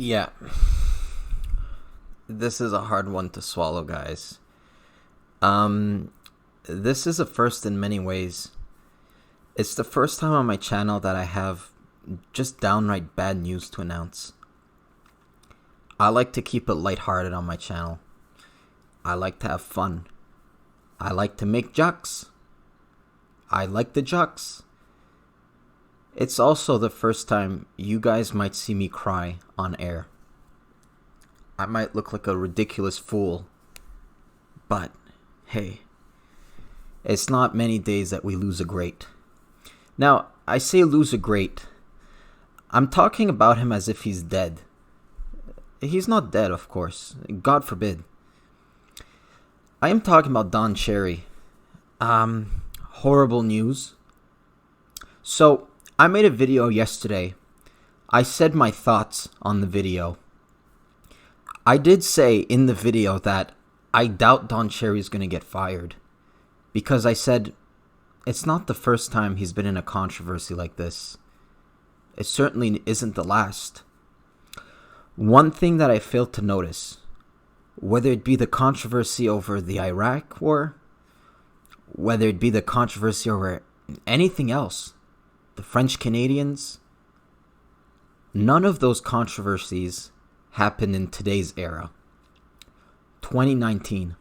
Yeah, this is a hard one to swallow, guys. This is a first in many ways. It's the first time on my channel that I have just downright bad news to announce. I like to keep it lighthearted on my channel. I like to have fun. I like to make jokes. I like the jokes. It's also the first time you guys might see me cry on air. I might look like a ridiculous fool, but hey, it's not many days that we lose a great. Now, I say lose a great. I'm talking about him as if he's dead. He's not dead, of course. God forbid. I am talking about Don Cherry. Horrible news. So, I made a video yesterday. I said my thoughts on the video. I did say in the video that I doubt Don Cherry is going to get fired. Because I said it's not the first time he's been in a controversy like this. It certainly isn't the last. One thing that I failed to notice, whether it be the controversy over the Iraq war, whether it be the controversy over anything else, the French Canadians, none of those controversies happened in today's era, 2019.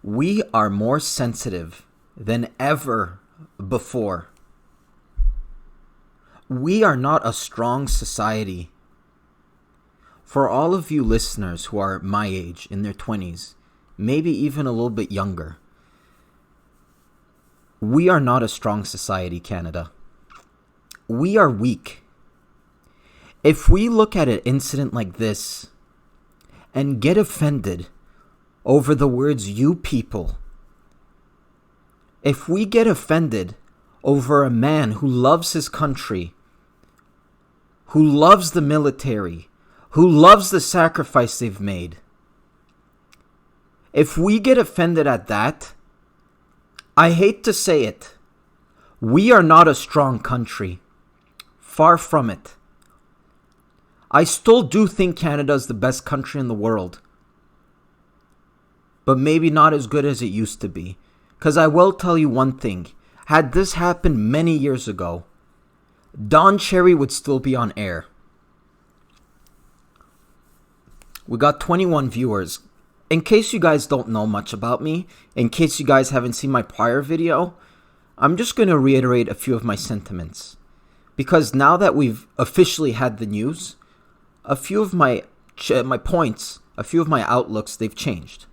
We are more sensitive than ever before. We are not a strong society. For all of you listeners who are my age, in their 20s, maybe even a little bit younger, we are not a strong society, Canada. We are weak. If we look at an incident like this and get offended over the words "you people," if we get offended over a man who loves his country, who loves the military, who loves the sacrifice they've made, if we get offended at that, I hate to say it, we are not a strong country. Far from it. I still do think Canada is the best country in the world. But maybe not as good as it used to be. Because I will tell you one thing. Had this happened many years ago, Don Cherry would still be on air. We got 21 viewers. In case you guys don't know much about me, in case you guys haven't seen my prior video, I'm just going to reiterate a few of my sentiments. Because now that we've officially had the news, a few of my points, a few of my outlooks, they've changed.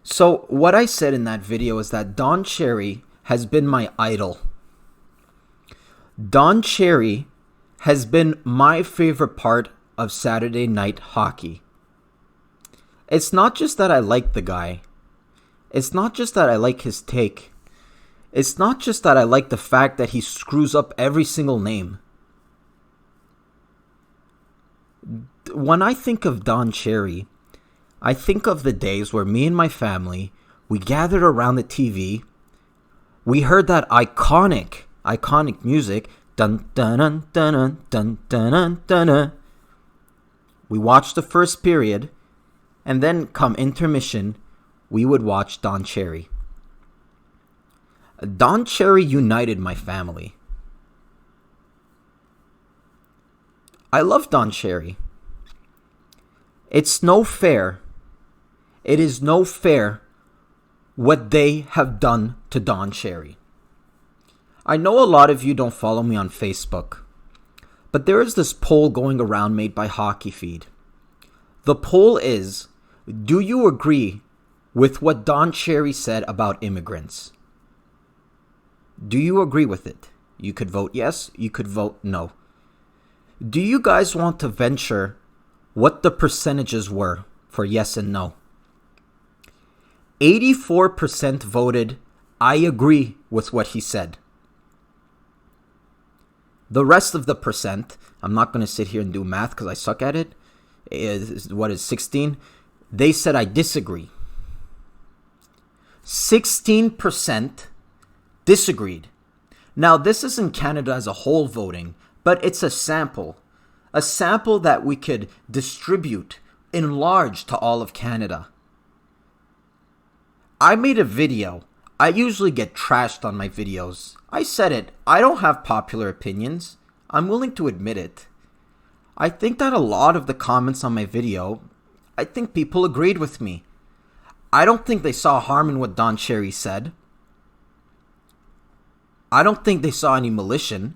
So what I said in that video is that Don Cherry has been my idol. Don Cherry has been my favorite part of Saturday night hockey. It's not just that I like the guy. It's not just that I like his take. It's not just that I like the fact that he screws up every single name. When I think of Don Cherry, I think of the days where me and my family, we gathered around the TV, we heard that iconic music, dun dun dun dun dun dun dun dun dun. We watched the first period, and then come intermission, we would watch Don Cherry. Don Cherry united my family. I love Don Cherry. It's no fair. It is no fair what they have done to Don Cherry. I know a lot of you don't follow me on Facebook, but there is this poll going around made by Hockey Feed. The poll is, do you agree with what Don Cherry said about immigrants? Do you agree with it? You could vote yes, you could vote no. Do you guys want to venture what the percentages were for yes and no? 84% voted, I agree with what he said. The rest of the percent, I'm not going to sit here and do math because I suck at it, is 16? They said I disagree. 16% disagreed. Now, this isn't Canada as a whole voting. but it's a sample that we could distribute, enlarge to all of Canada. I made a video. I usually get trashed on my videos. I said it. I don't have popular opinions. I'm willing to admit it. I think that a lot of the comments on my video, I think people agreed with me. I don't think they saw harm in what Don Cherry said. I don't think they saw any malicious.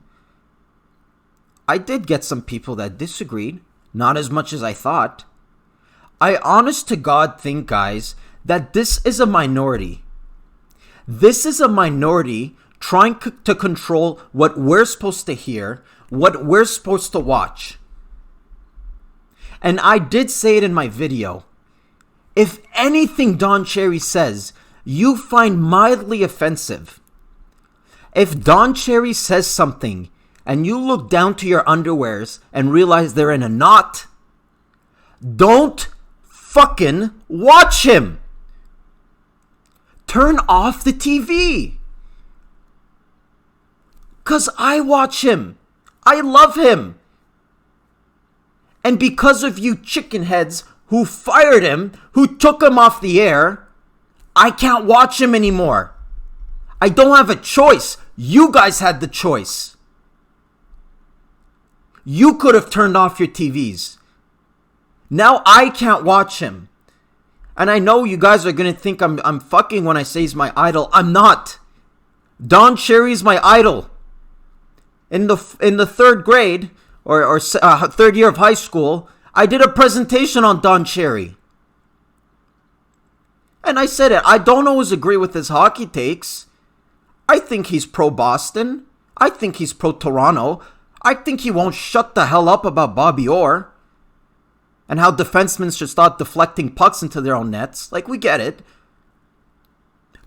I did get some people that disagreed, not as much as I thought. I honest to God think, guys, that this is a minority. This is a minority trying to control what we're supposed to hear, what we're supposed to watch. And I did say it in my video. If anything Don Cherry says you find mildly offensive, if Don Cherry says something and you look down to your underwears and realize they're in a knot, don't fucking watch him. Turn off the TV. 'Cause I watch him. I love him. And because of you chicken heads who fired him, who took him off the air, I can't watch him anymore. I don't have a choice. You guys had the choice. You could have turned off your TVs. Now I can't watch him. And I know you guys are going to think I'm fucking when I say he's my idol. I'm not. Don Cherry's my idol. In the third grade, or third year of high school, I did a presentation on Don Cherry. And I said it. I don't always agree with his hockey takes. I think he's pro-Boston. I think he's pro-Toronto. I think he won't shut the hell up about Bobby Orr and how defensemen should start deflecting pucks into their own nets. Like, we get it.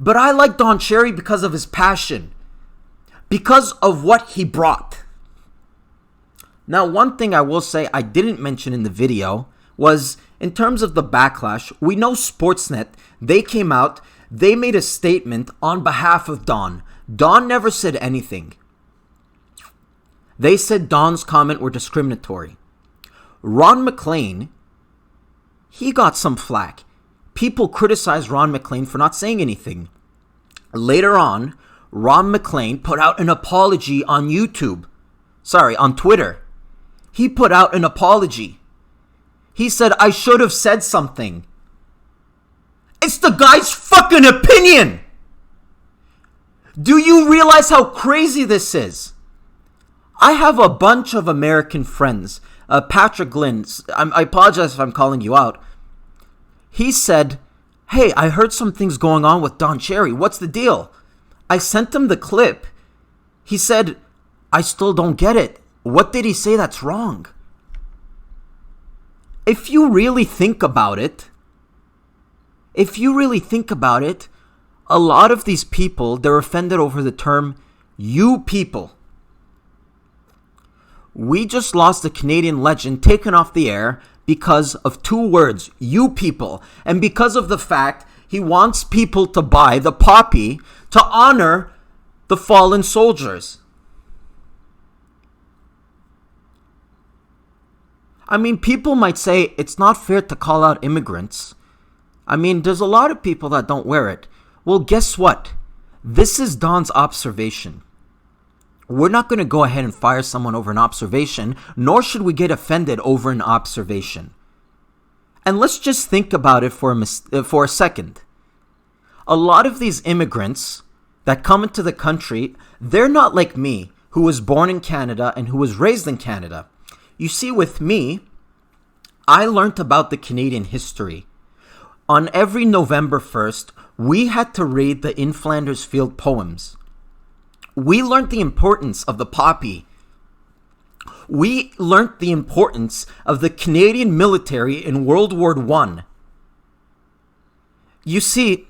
But I like Don Cherry because of his passion, because of what he brought. Now, one thing I will say I didn't mention in the video was, in terms of the backlash, we know Sportsnet, they came out, they made a statement on behalf of Don. Don never said anything. They said Don's comment were discriminatory. Ron MacLean, he got some flack. People criticized Ron MacLean for not saying anything. Later on, Ron MacLean put out an apology on on Twitter. He put out an apology. He said, I should have said something. It's the guy's fucking opinion. Do you realize how crazy this is? I have a bunch of American friends. Patrick Glynn, I apologize if I'm calling you out. He said, hey, I heard some things going on with Don Cherry. What's the deal? I sent him the clip. He said, I still don't get it. What did he say that's wrong? If you really think about it, a lot of these people, they're offended over the term, you people. We just lost a Canadian legend taken off the air because of two words, you people. And because of the fact he wants people to buy the poppy to honor the fallen soldiers. I mean, people might say it's not fair to call out immigrants. I mean, there's a lot of people that don't wear it. Well, guess what? This is Don's observation. We're not going to go ahead and fire someone over an observation, nor should we get offended over an observation. And let's just think about it for a second. A lot of these immigrants that come into the country, they're not like me, who was born in Canada and who was raised in Canada. You see, with me, I learned about the Canadian history. On every November 1st, we had to read the In Flanders Field poems. We learned the importance of the poppy. We learned the importance of the Canadian military in World War I. You see,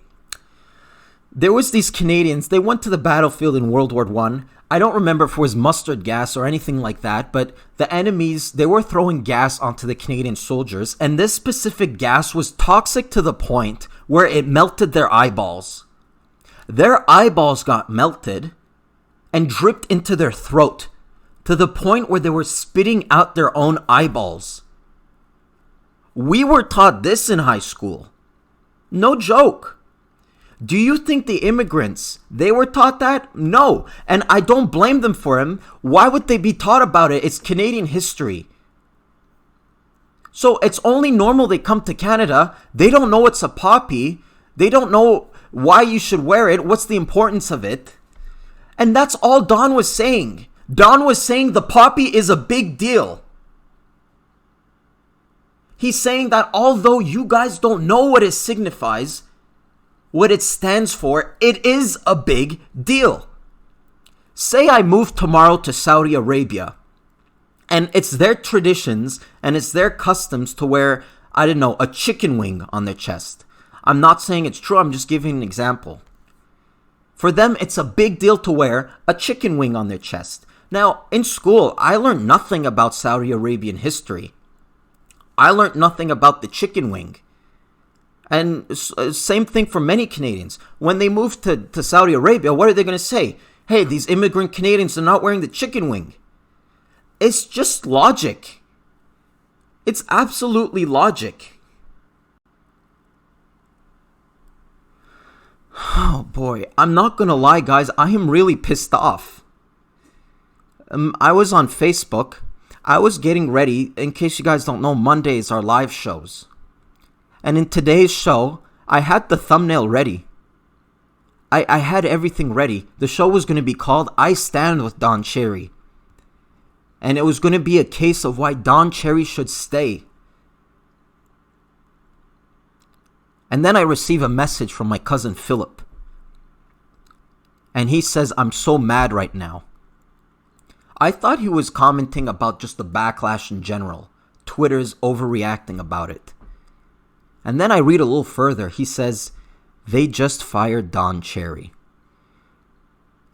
there was these Canadians, they went to the battlefield in World War I. I don't remember if it was mustard gas or anything like that, but the enemies, they were throwing gas onto the Canadian soldiers, and this specific gas was toxic to the point where it melted their eyeballs. Their eyeballs got melted and dripped into their throat. to the point where they were spitting out their own eyeballs. We were taught this in high school. No joke. Do you think the immigrants, they were taught that? No. And I don't blame them for it. Why would they be taught about it? It's Canadian history. So it's only normal they come to Canada. They don't know it's a poppy. They don't know why you should wear it. What's the importance of it? And that's all Don was saying. Don was saying the poppy is a big deal. He's saying that although you guys don't know what it signifies, what it stands for, it is a big deal. Say I move tomorrow to Saudi Arabia, and it's their traditions and it's their customs to wear, I don't know, a chicken wing on their chest. I'm not saying it's true, I'm just giving an example. For them, it's a big deal to wear a chicken wing on their chest. Now, in school, I learned nothing about Saudi Arabian history. I learned nothing about the chicken wing. And same thing for many Canadians. When they move to Saudi Arabia, what are they going to say? Hey, these immigrant Canadians are not wearing the chicken wing. It's just logic. It's absolutely logic. Oh boy, I'm not going to lie, guys. I am really pissed off. I was on Facebook. I was getting ready. In case you guys don't know, Mondays are live shows. And in today's show, I had the thumbnail ready. I had everything ready. The show was going to be called I Stand with Don Cherry. And it was going to be a case of why Don Cherry should stay. And then I receive a message from my cousin Philip. And he says, I'm so mad right now. I thought he was commenting about just the backlash in general. Twitter's overreacting about it. And then I read a little further. He says, they just fired Don Cherry.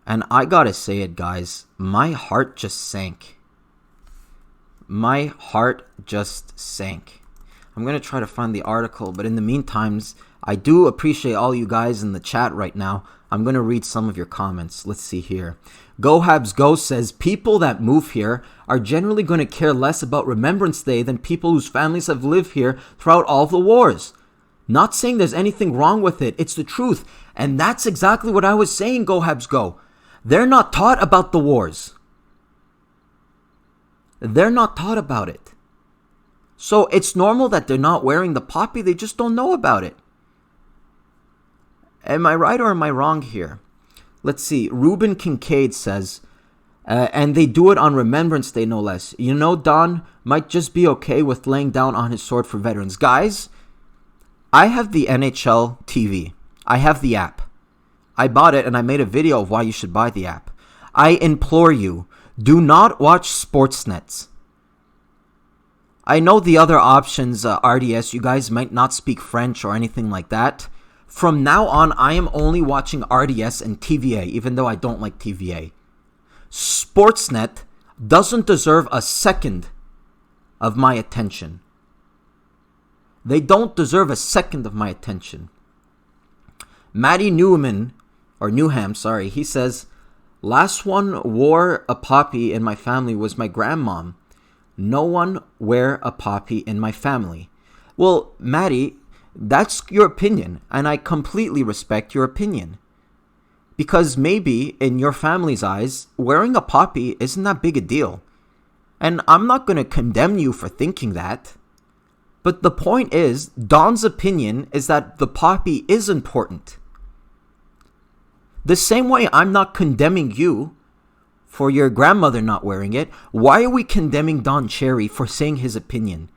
And I gotta say it, guys. My heart just sank. My heart just sank. I'm going to try to find the article, but in the meantime, I do appreciate all you guys in the chat right now. I'm going to read some of your comments. Let's see here. Go Habs Go says, people that move here are generally going to care less about Remembrance Day than people whose families have lived here throughout all the wars. Not saying there's anything wrong with it. It's the truth. And that's exactly what I was saying, Go Habs Go. They're not taught about the wars. They're not taught about it. So it's normal that they're not wearing the poppy. They just don't know about it. Am I right or am I wrong here? Let's see. Ruben Kincaid says, and they do it on Remembrance Day, no less. You know, Don might just be okay with laying down on his sword for veterans. Guys, I have the NHL TV. I have the app. I bought it and I made a video of why you should buy the app. I implore you, do not watch Sportsnet. I know the other options, RDS, you guys might not speak French or anything like that. From now on, I am only watching RDS and TVA, even though I don't like TVA. Sportsnet doesn't deserve a second of my attention. They don't deserve a second of my attention. Matty Newham, he says, last one wore a poppy in my family was my grandmom. No one wear a poppy in my family. Well, Matty, that's your opinion, and I completely respect your opinion. Because maybe, in your family's eyes, wearing a poppy isn't that big a deal. And I'm not going to condemn you for thinking that. But the point is, Don's opinion is that the poppy is important. The same way I'm not condemning you for your grandmother not wearing it, why are we condemning Don Cherry for saying his opinion?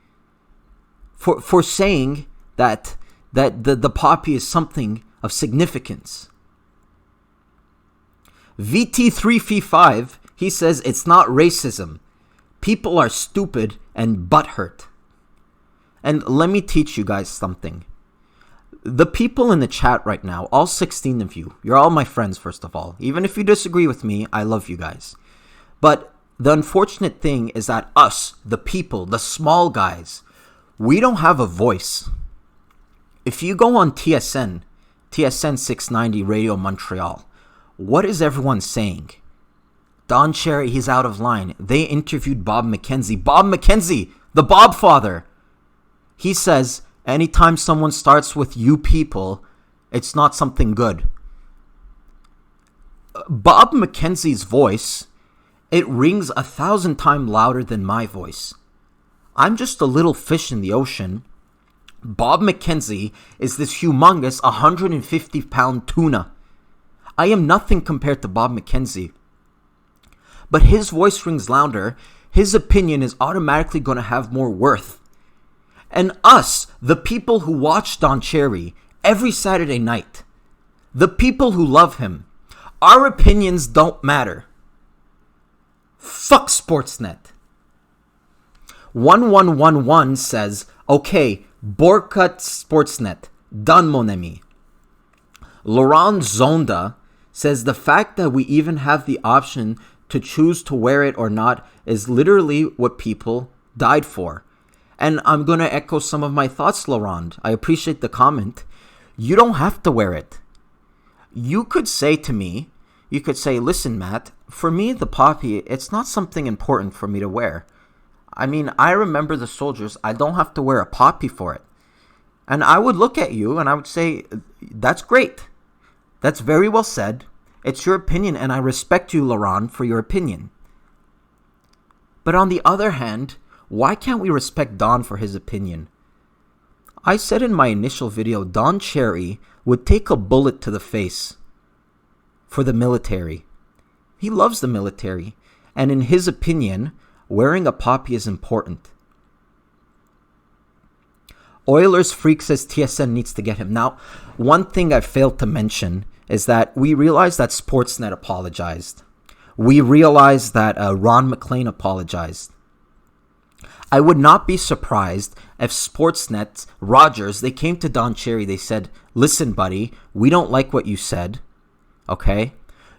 For saying that the poppy is something of significance. VT3V5, he says it's not racism. People are stupid and butthurt. And let me teach you guys something. The people in the chat right now, all 16 of you, you're all my friends, first of all. Even if you disagree with me, I love you guys. But the unfortunate thing is that us, the people, the small guys, we don't have a voice. If you go on TSN 690 Radio Montreal, what is everyone saying? Don Cherry, he's out of line. They interviewed Bob McKenzie. Bob McKenzie, the Bob father. He says, anytime someone starts with you people, it's not something good. Bob McKenzie's voice, it rings 1,000 times louder than my voice. I'm just a little fish in the ocean. Bob McKenzie is this humongous 150-pound tuna. I am nothing compared to Bob McKenzie. But his voice rings louder. His opinion is automatically going to have more worth. And us, the people who watch Don Cherry every Saturday night, the people who love him, our opinions don't matter. Fuck Sportsnet. 1111 says, okay, boycott Sportsnet. Done, mon ami. Laurent Zonda says the fact that we even have the option to choose to wear it or not is literally what people died for. And I'm going to echo some of my thoughts, Laurent. I appreciate the comment. You don't have to wear it. You could say to me, listen, Matt, for me, the poppy, it's not something important for me to wear. I mean, I remember the soldiers. I don't have to wear a poppy for it. And I would look at you and I would say, that's great. That's very well said. It's your opinion, and I respect you, Laurent, for your opinion. But on the other hand, why can't we respect Don for his opinion? I said in my initial video, Don Cherry would take a bullet to the face for the military. He loves the military, and in his opinion, wearing a poppy is important. Oilers Freak says TSN needs to get him. Now, one thing I failed to mention is that we realized that Sportsnet apologized. We realized that Ron McLean apologized. I would not be surprised if Sportsnet, Rogers, they came to Don Cherry, they said, listen, buddy, we don't like what you said, okay?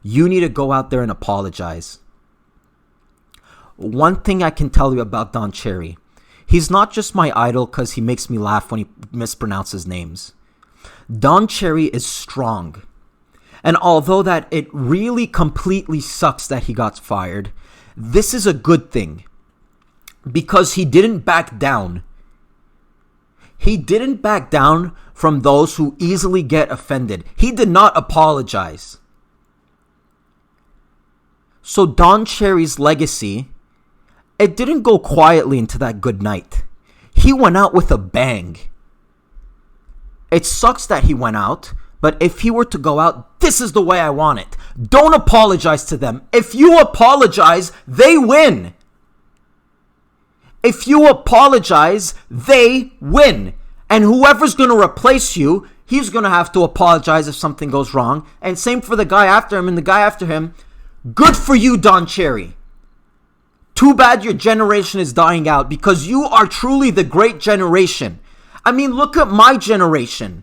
You need to go out there and apologize. One thing I can tell you about Don Cherry, he's not just my idol because he makes me laugh when he mispronounces names. Don Cherry is strong. And although that it really completely sucks that he got fired, this is a good thing. Because he didn't back down. He didn't back down from those who easily get offended. He did not apologize. So Don Cherry's legacy, it didn't go quietly into that good night. He went out with a bang. It sucks that he went out. But if he were to go out, this is the way I want it. Don't apologize to them. If you apologize, they win. If you apologize, they win. And whoever's going to replace you, he's going to have to apologize if something goes wrong. And same for the guy after him and the guy after him. Good for you, Don Cherry. Too bad your generation is dying out because you are truly the great generation. I mean, look at my generation.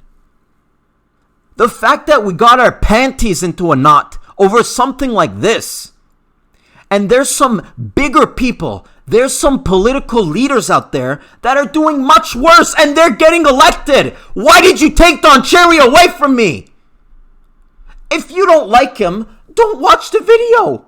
The fact that we got our panties into a knot over something like this. And there's some bigger people, there's some political leaders out there that are doing much worse and they're getting elected. Why did you take Don Cherry away from me? If you don't like him, don't watch the video.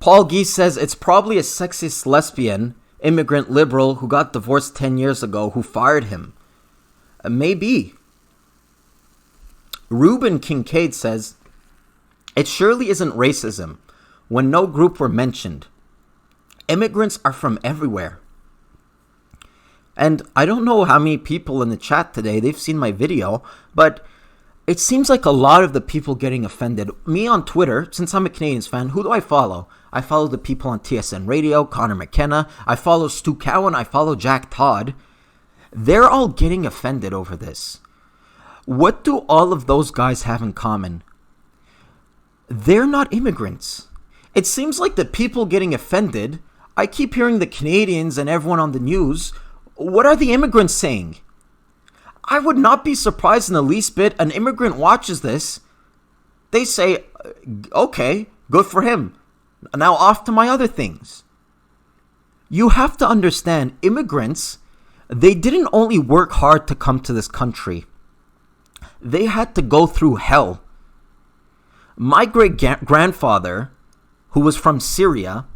Paul Geese says it's probably a sexist lesbian, immigrant liberal who got divorced 10 years ago who fired him. Maybe. Ruben Kincaid says, it surely isn't racism when no group were mentioned. Immigrants are from everywhere. And I don't know how many people in the chat today, they've seen my video, but it seems like a lot of the people getting offended. Me on Twitter, since I'm a Canadians fan, who do I follow? I follow the people on TSN Radio, Connor McKenna. I follow Stu Cowan. I follow Jack Todd. They're all getting offended over this. What do all of those guys have in common? They're not immigrants. It seems like the people getting offended, I keep hearing the Canadians and everyone on the news, what are the immigrants saying? I would not be surprised in the least bit. An immigrant watches this. They say, okay, good for him. Now off to my other things. You have to understand, immigrants, They didn't only work hard to come to this country. They had to go through hell. My great-grandfather, who was from Syria,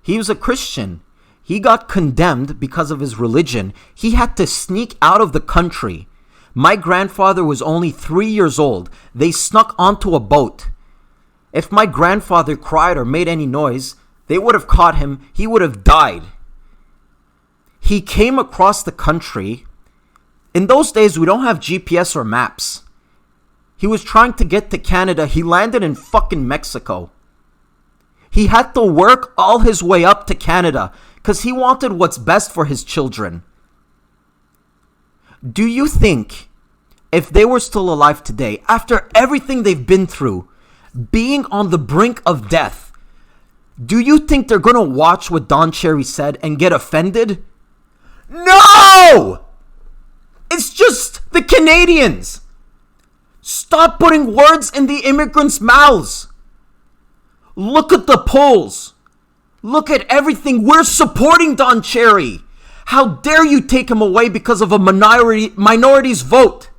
he was a Christian. He got condemned because of his religion. He had to sneak out of the country. My grandfather was only 3 years old. They snuck onto a boat. If my grandfather cried or made any noise, they would have caught him. He would have died. He came across the country. In those days, we don't have GPS or maps. He was trying to get to Canada. He landed in fucking Mexico. He had to work all his way up to Canada because he wanted what's best for his children. Do you think if they were still alive today, after everything they've been through, being on the brink of death, do you think they're going to watch what Don Cherry said and get offended? No! It's just the Canadians. Stop putting words in the immigrants' mouths. Look at the polls. Look at everything. We're supporting Don Cherry. How dare you take him away because of a minority's vote?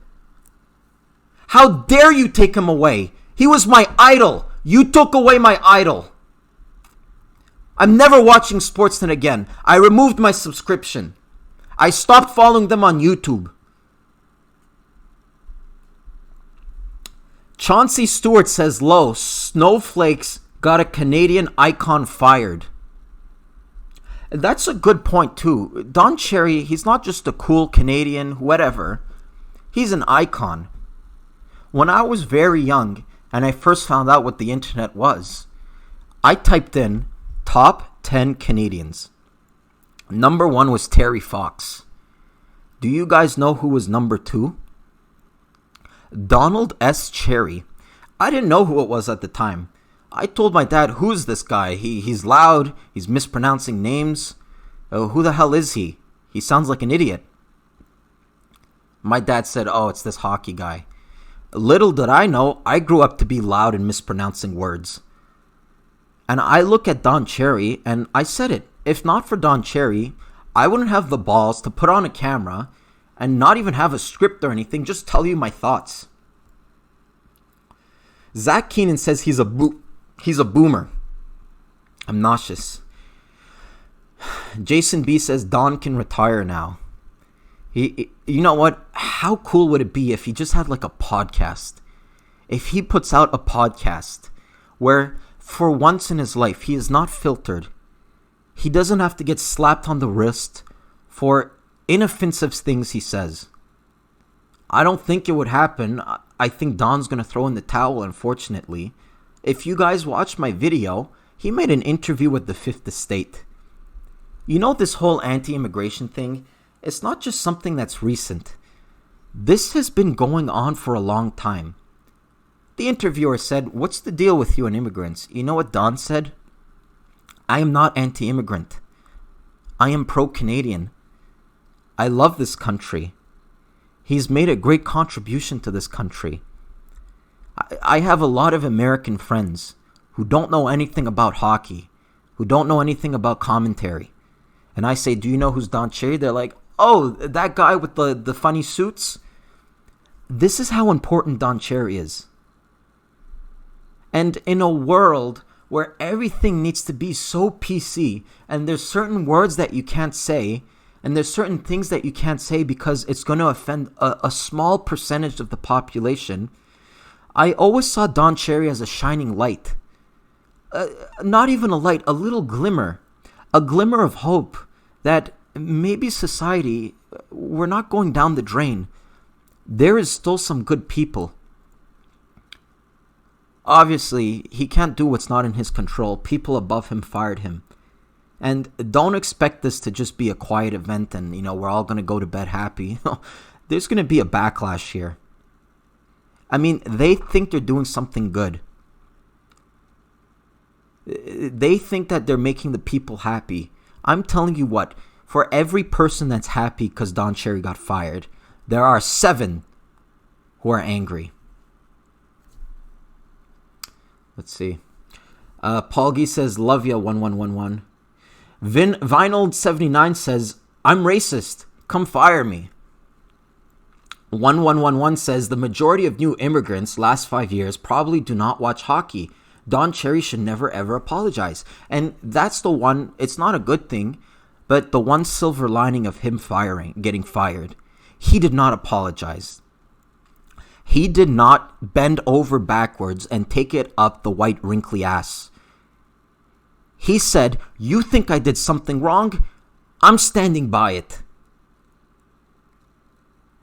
How dare you take him away? He was my idol. You took away my idol. I'm never watching Sportsnet again. I removed my subscription. I stopped following them on YouTube. Chauncey Stewart says, low, snowflakes got a Canadian icon fired. That's a good point too. Don Cherry, he's not just a cool Canadian, whatever. He's an icon. When I was very young and I first found out what the internet was, I typed in top 10 Canadians. Number 1 was Terry Fox. Do you guys know who was number 2? Donald S. Cherry. I didn't know who it was at the time. I told my dad, who's this guy? He's loud. He's mispronouncing names. Who the hell is he? He sounds like an idiot. My dad said, oh, it's this hockey guy. Little did I know, I grew up to be loud and mispronouncing words. And I look at Don Cherry, and I said it. If not for Don Cherry, I wouldn't have the balls to put on a camera and not even have a script or anything, just tell you my thoughts. Zach Keenan says he's a boomer. I'm nauseous. Jason B says Don can retire now. You know what? How cool would it be if he just had like a podcast? If he puts out a podcast where for once in his life he is not filtered. He doesn't have to get slapped on the wrist for inoffensive things he says. I don't think it would happen. I think Don's going to throw in the towel, unfortunately. If you guys watched my video, he made an interview with the Fifth Estate. You know, this whole anti-immigration thing, it's not just something that's recent. This has been going on for a long time. The interviewer said, what's the deal with you and immigrants? You know what Don said? I am not anti-immigrant. I am pro-Canadian. I love this country. He's made a great contribution to this country. I have a lot of American friends who don't know anything about hockey, who don't know anything about commentary. And I say, do you know who's Don Cherry? They're like, oh, that guy with the funny suits? This is how important Don Cherry is. And in a world where everything needs to be so PC, and there's certain words that you can't say, and there's certain things that you can't say because it's going to offend a small percentage of the population, I always saw Don Cherry as a shining light. Not even a light, a little glimmer. A glimmer of hope that maybe society, we're not going down the drain. There is still some good people. Obviously, he can't do what's not in his control. People above him fired him. And don't expect this to just be a quiet event and, we're all going to go to bed happy. There's going to be a backlash here. I mean, they think they're doing something good. They think that they're making the people happy. I'm telling you what, for every person that's happy because Don Cherry got fired, there are 7 who are angry. Let's see. Paul Gee says, love ya, 1111. Vinold79 says, I'm racist. come fire me. 1111 says the majority of new immigrants last 5 years probably do not watch hockey. Don Cherry should never ever apologize. And that's the one, it's not a good thing, but the one silver lining of him getting fired. He did not apologize. He did not bend over backwards and take it up the white wrinkly ass. He said, "You think I did something wrong? I'm standing by it."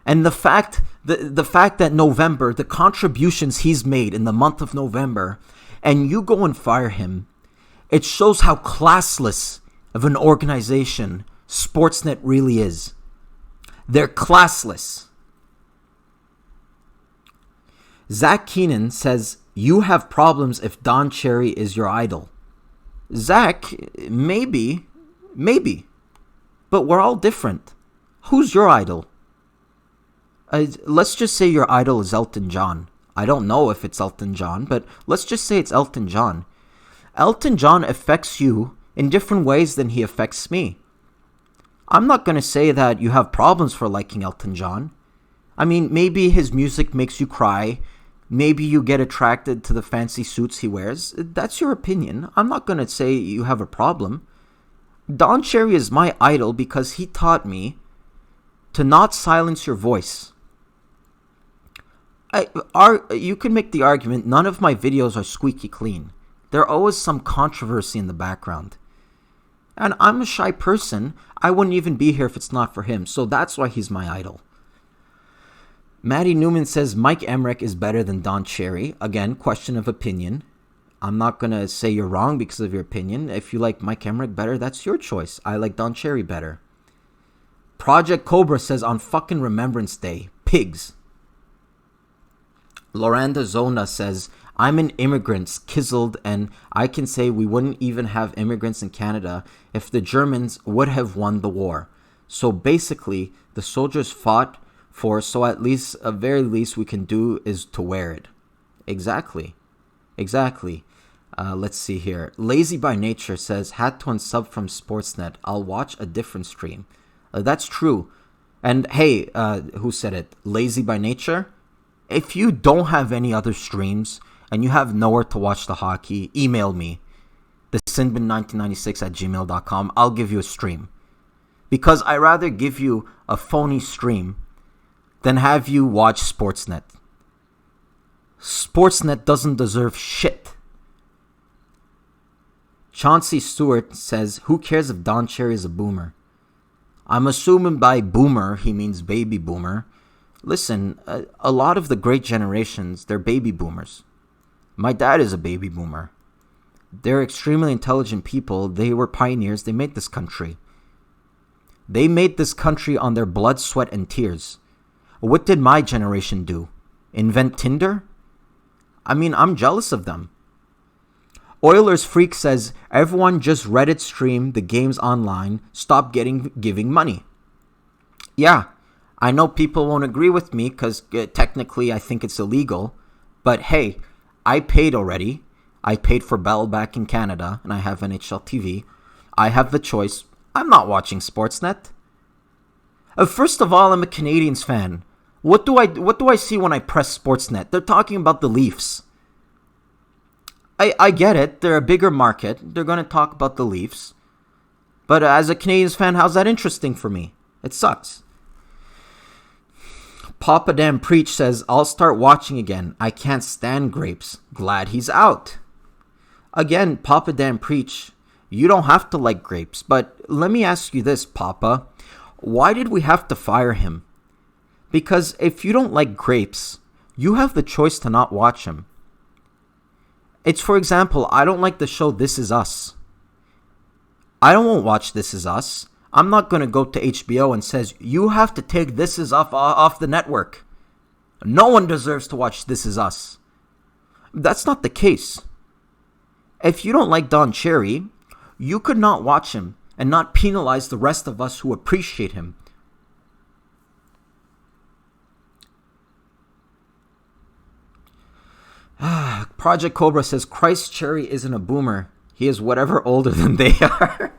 And the fact that November, the contributions he's made in the month of November, and you go and fire him, it shows how classless of an organization Sportsnet really is. They're classless. Zach Keenan says, you have problems if Don Cherry is your idol. Zach, maybe. But we're all different. Who's your idol? Let's just say your idol is Elton John. I don't know if it's Elton John, but let's just say it's Elton John. Elton John affects you in different ways than he affects me. I'm not going to say that you have problems for liking Elton John. I mean, maybe his music makes you cry. Maybe you get attracted to the fancy suits he wears. That's your opinion. I'm not going to say you have a problem. Don Cherry is my idol because he taught me to not silence your voice. You can make the argument none of my videos are squeaky clean. There's always some controversy in the background. And I'm a shy person. I wouldn't even be here if it's not for him. So that's why he's my idol. Maddie Newman says Mike Emmerich is better than Don Cherry. Again, question of opinion. I'm not going to say you're wrong because of your opinion. If you like Mike Emmerich better, that's your choice. I like Don Cherry better. Project Cobra says on fucking Remembrance Day, pigs. Loranda Zona says, I'm an immigrant, kizzled, and I can say we wouldn't even have immigrants in Canada if the Germans would have won the war. So basically, the soldiers fought for, so at very least we can do is to wear it. Exactly. Let's see here. Lazy by Nature says, had to unsub from Sportsnet. I'll watch a different stream. That's true. And hey, who said it? Lazy by Nature? If you don't have any other streams and you have nowhere to watch the hockey, email me. thesinbin1996@gmail.com. I'll give you a stream. Because I'd rather give you a phony stream than have you watch Sportsnet. Sportsnet doesn't deserve shit. Chauncey Stewart says, who cares if Don Cherry is a boomer? I'm assuming by boomer he means baby boomer. Listen, a lot of the great generations, they're baby boomers. My dad is a baby boomer. They're extremely intelligent people. They were pioneers. They made this country. They made this country on their blood, sweat, and tears. What did my generation do? Invent Tinder? I mean, I'm jealous of them. Oilers Freak says, everyone just Reddit stream the games online. Stop giving money. Yeah, I know people won't agree with me because technically I think it's illegal. But hey, I paid already. I paid for Bell back in Canada and I have NHL TV. I have the choice. I'm not watching Sportsnet. First of all, I'm a Canadiens fan. What do I see when I press Sportsnet? They're talking about the Leafs. I get it. They're a bigger market. They're going to talk about the Leafs. But as a Canadiens fan, how's that interesting for me? It sucks. Papa Damn Preach says, I'll start watching again. I can't stand Grapes. Glad he's out. Again, Papa Damn Preach, you don't have to like Grapes. But let me ask you this, Papa. Why did we have to fire him? Because if you don't like Grapes, you have the choice to not watch him. It's, for example, I don't like the show This Is Us. I won't watch This Is Us. I'm not going to go to HBO and says, you have to take This Is Us off the network. No one deserves to watch This Is Us. That's not the case. If you don't like Don Cherry, you could not watch him and not penalize the rest of us who appreciate him. Project Cobra says, Christ Cherry isn't a boomer. He is whatever older than they are.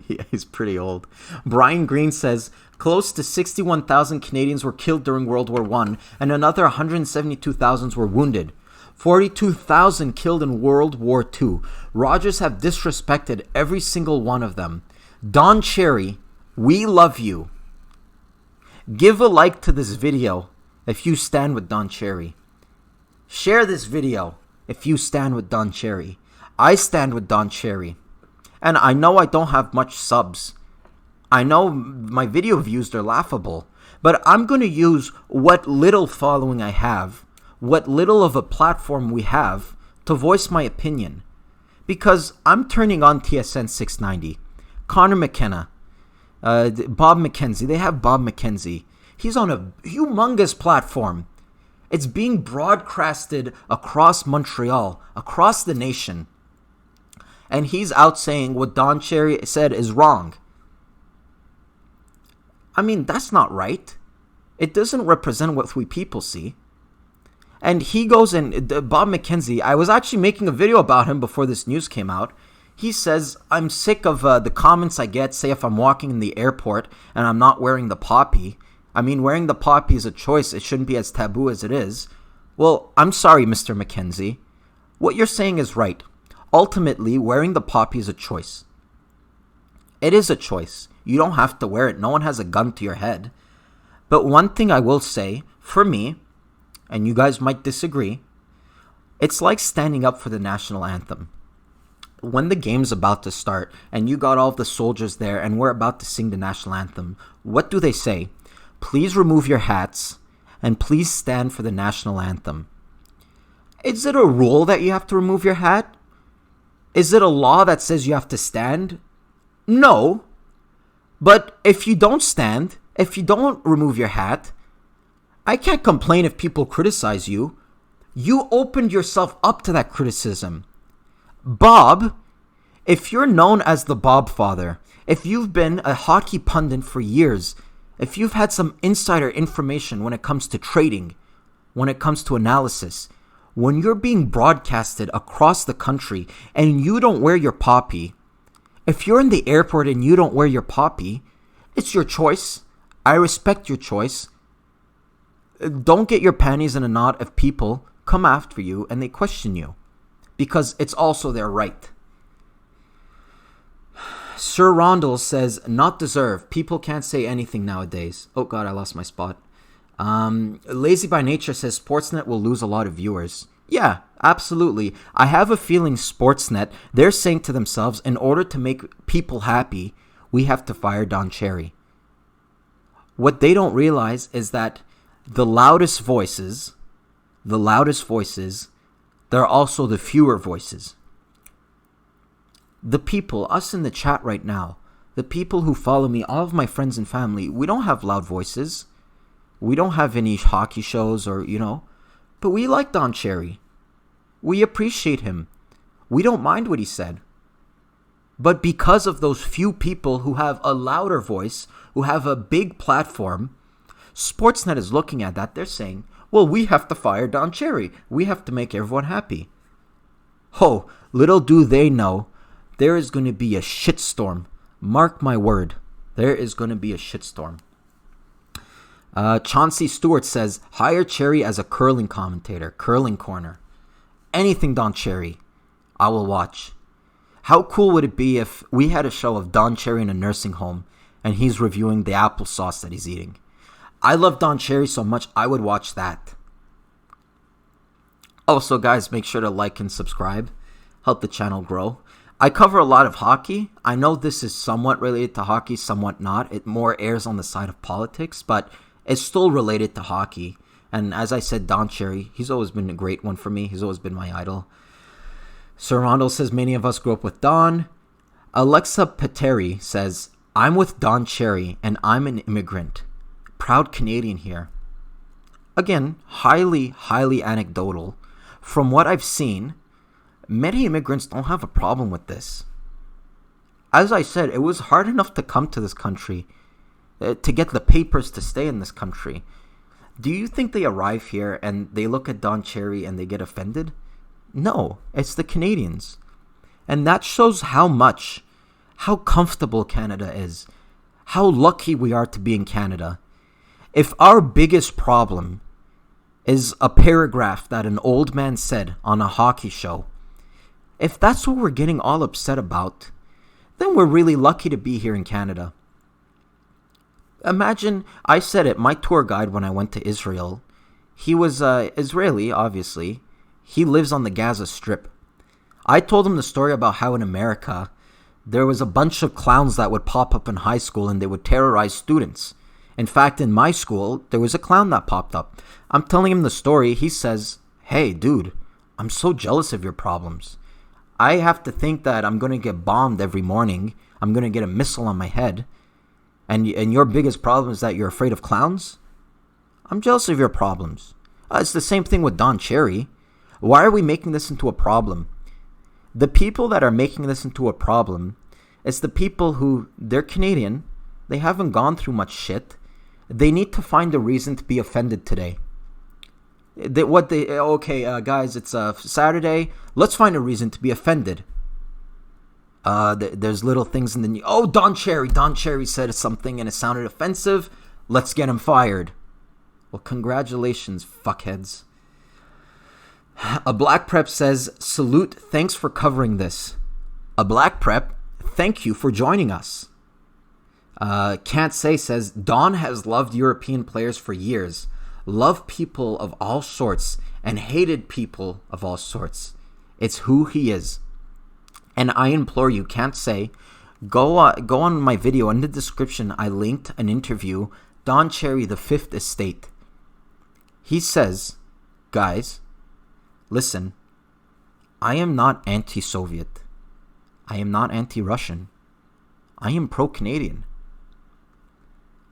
Yeah, he's pretty old. Brian Green says, close to 61,000 Canadians were killed during World War I, and another 172,000 were wounded. 42,000 killed in World War II. Rogers have disrespected every single one of them. Don Cherry, we love you. Give a like to this video if you stand with Don Cherry. Share this video if you stand with Don Cherry. I stand with Don Cherry. And I know I don't have much subs. I know my video views are laughable. But I'm going to use what little following I have, what little of a platform we have, to voice my opinion. Because I'm turning on TSN 690. Connor McKenna. Bob McKenzie. They have Bob McKenzie. He's on a humongous platform. It's being broadcasted across Montreal, across the nation. And he's out saying what Don Cherry said is wrong. I mean, that's not right. It doesn't represent what we people see. And he goes and Bob McKenzie, I was actually making a video about him before this news came out. He says, I'm sick of the comments I get, say if I'm walking in the airport and I'm not wearing the poppy. I mean, wearing the poppy is a choice. It shouldn't be as taboo as it is. Well, I'm sorry, Mr. McKenzie. What you're saying is right. Ultimately, wearing the poppy is a choice. It is a choice. You don't have to wear it. No one has a gun to your head. But one thing I will say, for me, and you guys might disagree, it's like standing up for the national anthem. When the game's about to start and you got all of the soldiers there and we're about to sing the national anthem, what do they say? Please remove your hats and please stand for the national anthem. Is it a rule that you have to remove your hat? Is it a law that says you have to stand? No. But if you don't stand, if you don't remove your hat, I can't complain if people criticize you. You opened yourself up to that criticism. Bob, if you're known as the Bob Father, if you've been a hockey pundit for years, if you've had some insider information when it comes to trading, when it comes to analysis, when you're being broadcasted across the country and you don't wear your poppy, if you're in the airport and you don't wear your poppy, it's your choice. I respect your choice. Don't get your panties in a knot if people come after you and they question you, because it's also their right. Sir Rondell says, not deserved. People can't say anything nowadays. Oh God, I lost my spot. Lazy by Nature says Sportsnet will lose a lot of viewers. Yeah, absolutely. I have a feeling Sportsnet, they're saying to themselves, in order to make people happy, we have to fire Don Cherry. What they don't realize is that the loudest voices, they're also the fewer voices. The people, us in the chat right now, the people who follow me, all of my friends and family, we don't have loud voices. We don't have any hockey shows or, but we like Don Cherry. We appreciate him. We don't mind what he said. But because of those few people who have a louder voice, who have a big platform, Sportsnet is looking at that. They're saying, well, we have to fire Don Cherry. We have to make everyone happy. Oh, little do they know, there is going to be a shitstorm. Mark my word. There is going to be a shitstorm. Chauncey Stewart says, hire Cherry as a curling commentator, curling corner. Anything Don Cherry, I will watch. How cool would it be if we had a show of Don Cherry in a nursing home and he's reviewing the applesauce that he's eating? I love Don Cherry so much, I would watch that. Also, guys, make sure to like and subscribe. Help the channel grow. I cover a lot of hockey. I know this is somewhat related to hockey, somewhat not. It more airs on the side of politics, but it's still related to hockey. And as I said, Don Cherry, he's always been a great one for me. He's always been my idol. Sir Rondell says, many of us grew up with Don. Alexa Pateri says, I'm with Don Cherry and I'm an immigrant. Proud Canadian here. Again, highly anecdotal. From what I've seen, many immigrants don't have a problem with this. As I said, it was hard enough to come to this country, to get the papers to stay in this country. Do you think they arrive here and they look at Don Cherry and they get offended? No, it's the Canadians. And that shows how much how comfortable Canada is, how lucky we are to be in Canada. If our biggest problem is a paragraph that an old man said on a hockey show, if that's what we're getting all upset about, then we're really lucky to be here in Canada. Imagine, I said it, my tour guide when I went to Israel, he was Israeli, obviously. He lives on the Gaza Strip. I told him the story about how in America, there was a bunch of clowns that would pop up in high school and they would terrorize students. In fact, in my school, there was a clown that popped up. I'm telling him the story. He says, "Hey, dude, I'm so jealous of your problems. I have to think that I'm going to get bombed every morning. I'm going to get a missile on my head. And your biggest problem is that you're afraid of clowns? I'm jealous of your problems." It's the same thing with Don Cherry. Why are we making this into a problem? The people that are making this into a problem, it's the people who, they're Canadian, they haven't gone through much shit. They need to find a reason to be offended today. Guys, it's Saturday. Let's find a reason to be offended. There's little things in the news. Oh, Don Cherry said something and it sounded offensive. Let's get him fired. Well, congratulations, fuckheads. A Black Prep says, "Salute, thanks for covering this." A Black Prep, thank you for joining us. Can't Say says, "Don has loved European players for years, loved people of all sorts, and hated people of all sorts. It's who he is." And I implore you, Can't Say, go on my video. In the description, I linked an interview, Don Cherry, the Fifth Estate. He says, "Guys, listen, I am not anti-Soviet. I am not anti-Russian. I am pro-Canadian."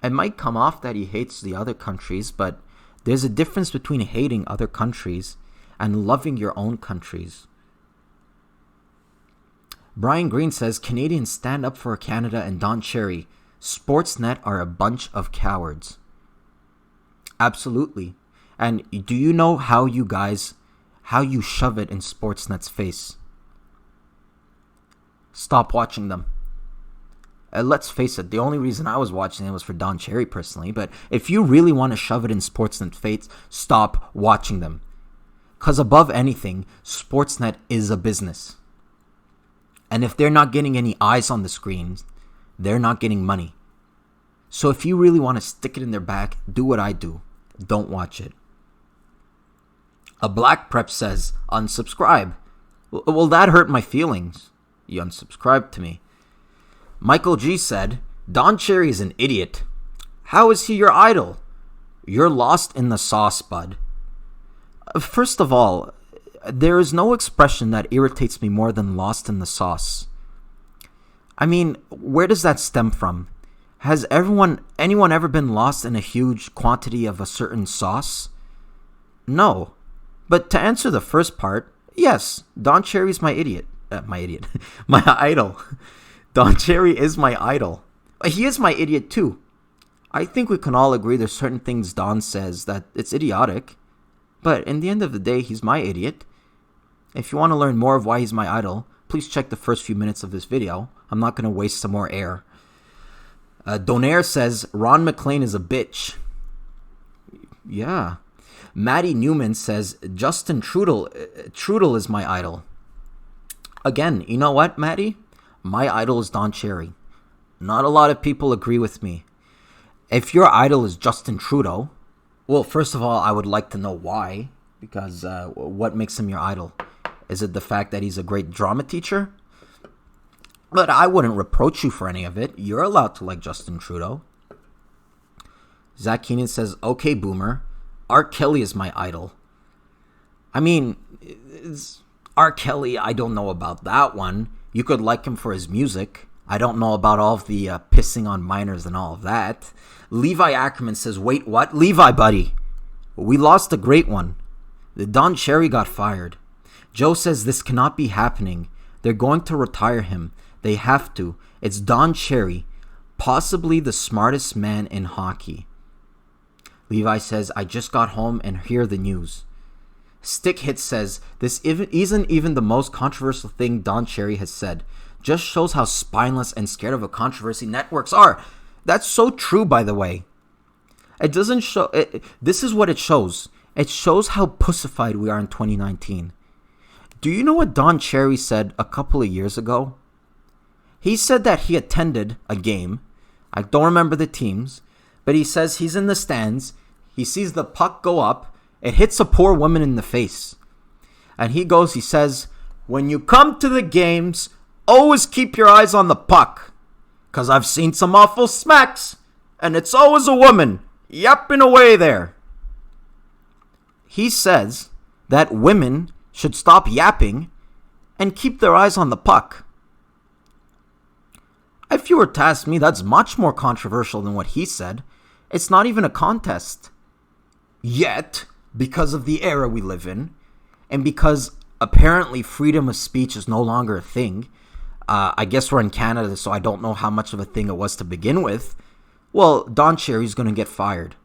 It might come off that he hates the other countries, but there's a difference between hating other countries and loving your own countries. Brian Green says, "Canadians stand up for Canada and Don Cherry. Sportsnet are a bunch of cowards." Absolutely. And do you know how you shove it in Sportsnet's face? Stop watching them. Let's face it, the only reason I was watching it was for Don Cherry personally, but if you really want to shove it in Sportsnet's face, stop watching them. Because above anything, Sportsnet is a business. And if they're not getting any eyes on the screens, they're not getting money. So if you really want to stick it in their back, do what I do. Don't watch it. A Black Prep says, "Unsubscribe." Well, that hurt my feelings. You unsubscribed to me. Michael G said, "Don Cherry is an idiot. How is he your idol? You're lost in the sauce, bud." First of all, there is no expression that irritates me more than lost in the sauce. I mean, where does that stem from? Has anyone ever been lost in a huge quantity of a certain sauce? No. But to answer the first part, yes, Don Cherry's my my idol. Don Cherry is my idol. He is my idiot too. I think we can all agree there's certain things Don says that it's idiotic. But in the end of the day, he's my idiot. If you want to learn more of why he's my idol, please check the first few minutes of this video. I'm not going to waste some more air. Donaire says, "Ron McLean is a bitch." Yeah. Maddie Newman says, "Justin Trudeau is my idol." Again, you know what, Maddie? My idol is Don Cherry. Not a lot of people agree with me. If your idol is Justin Trudeau, well, first of all, I would like to know why. Because what makes him your idol? Is it the fact that he's a great drama teacher? But I wouldn't reproach you for any of it. You're allowed to like Justin Trudeau. Zach Keenan says, "Okay, boomer. R. Kelly is my idol." I mean, R. Kelly, I don't know about that one. You could like him for his music. I don't know about all of the pissing on minors and all of that. Levi Ackerman says, "Wait, what? Levi, buddy. We lost a great one. Don Cherry got fired." Joe says, "This cannot be happening. They're going to retire him. They have to. It's Don Cherry, possibly the smartest man in hockey." Levi says, "I just got home and hear the news." Stick Hit says, "This isn't even the most controversial thing Don Cherry has said. just shows how spineless and scared of a controversy networks are. That's so true, by the way. It doesn't show... This is what it shows. It shows how pussified we are in 2019. Do you know what Don Cherry said a couple of years ago? He said that he attended a game. I don't remember the teams, but he says he's in the stands. He sees the puck go up. It hits a poor woman in the face. And he says, when you come to the games, always keep your eyes on the puck. Because I've seen some awful smacks, and it's always a woman yapping away there. He says that women should stop yapping and keep their eyes on the puck. If you were to ask me, that's much more controversial than what he said. It's not even a contest. Yet, because of the era we live in, and because apparently freedom of speech is no longer a thing, I guess we're in Canada, so I don't know how much of a thing it was to begin with, well, Don Cherry's going to get fired.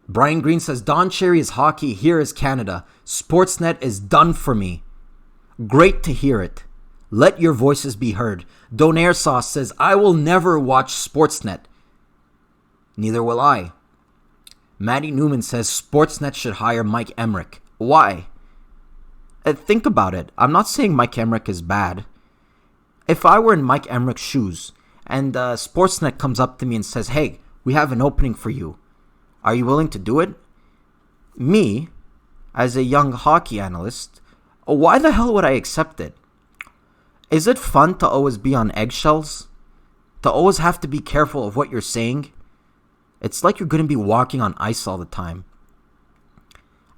Brian Green says, Don Cherry is hockey, here is Canada. Sportsnet is done for me. Great to hear it. Let your voices be heard. Donair Sauce says, I will never watch Sportsnet. Neither will I. Maddie Newman says, Sportsnet should hire Mike Emmerich. Why? Think about it. I'm not saying Mike Emmerich is bad. If I were in Mike Emmerich's shoes and Sportsnet comes up to me and says, hey, we have an opening for you. Are you willing to do it? Me, as a young hockey analyst, why the hell would I accept it? Is it fun to always be on eggshells? To always have to be careful of what you're saying? It's like you're going to be walking on ice all the time.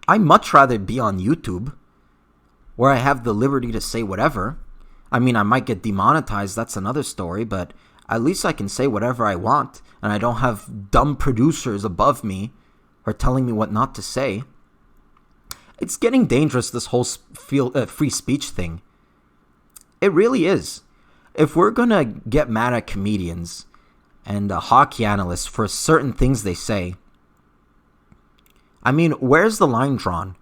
I'd much rather be on YouTube, where I have the liberty to say whatever. I mean, I might get demonetized, that's another story, but at least I can say whatever I want, and I don't have dumb producers above me or telling me what not to say. It's getting dangerous, this whole free speech thing. It really is. If we're going to get mad at comedians and hockey analysts for certain things they say, I mean, where's the line drawn?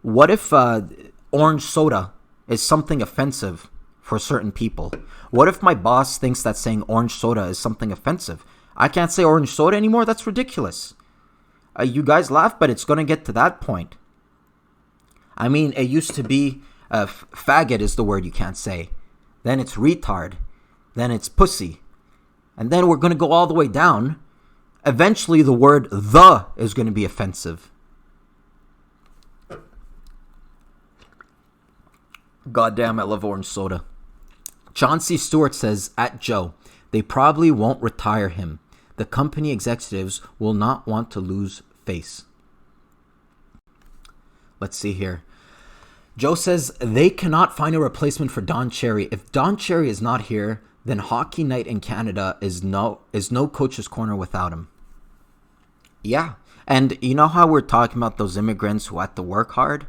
What if orange soda is something offensive for certain people? What if my boss thinks that saying orange soda is something offensive? I can't say orange soda anymore? That's ridiculous. You guys laugh, but it's going to get to that point. I mean, it used to be faggot is the word you can't say. Then it's retard. Then it's pussy. And then we're going to go all the way down. Eventually, the word the is going to be offensive. Goddamn, I love orange soda. John C. Stewart says, at Joe, they probably won't retire him. The company executives will not want to lose face. Let's see here. Joe says, they cannot find a replacement for Don Cherry. If Don Cherry is not here, then Hockey Night in Canada is no coach's corner without him. Yeah. And you know how we're talking about those immigrants who have to work hard?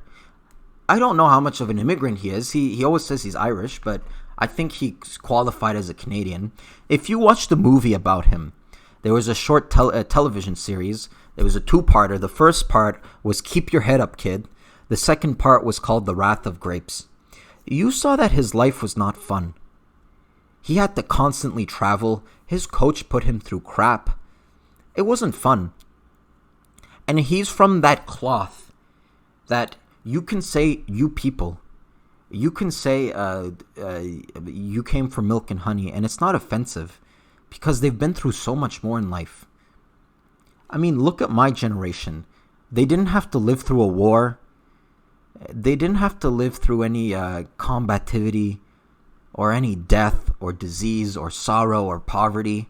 I don't know how much of an immigrant he is. He always says he's Irish, but I think he's qualified as a Canadian. If you watch the movie about him, there was a short television series. There was a two-parter. The first part was Keep Your Head Up, Kid. The second part was called The Wrath of Grapes. You saw that his life was not fun. He had to constantly travel. His coach put him through crap. It wasn't fun. And he's from that cloth that you can say, you people. You can say you came from milk and honey, and it's not offensive because they've been through so much more in life. I mean, look at my generation. They didn't have to live through a war. They didn't have to live through any combativity or any death or disease or sorrow or poverty.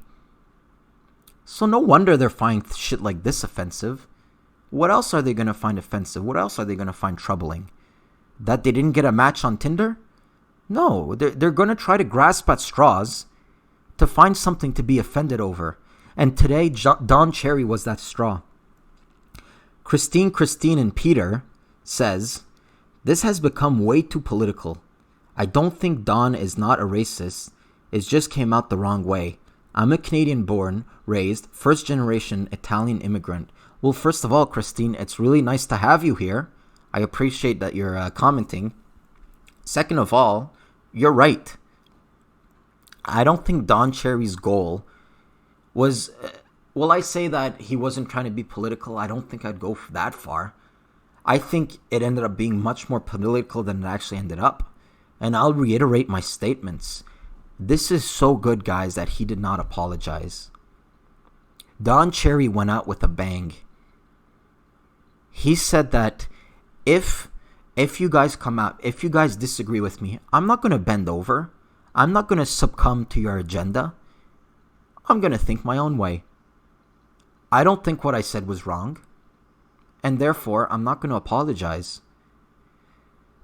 So no wonder they're finding shit like this offensive. What else are they going to find offensive? What else are they going to find troubling? That they didn't get a match on Tinder? No, they're going to try to grasp at straws to find something to be offended over. And today, Don Cherry was that straw. Christine, and Peter says, this has become way too political. I don't think Don is not a racist. It just came out the wrong way. I'm a Canadian-born, raised, first-generation Italian immigrant. Well, first of all, Christine, it's really nice to have you here. I appreciate that you're commenting. Second of all, you're right. I don't think Don Cherry's goal was... Will I say that he wasn't trying to be political? I don't think I'd go that far. I think it ended up being much more political than it actually ended up. And I'll reiterate my statements. This is so good, guys, that he did not apologize. Don Cherry went out with a bang. He said that if you guys come out, if you guys disagree with me, I'm not going to bend over. I'm not going to succumb to your agenda. I'm going to think my own way. I don't think what I said was wrong. And therefore, I'm not going to apologize.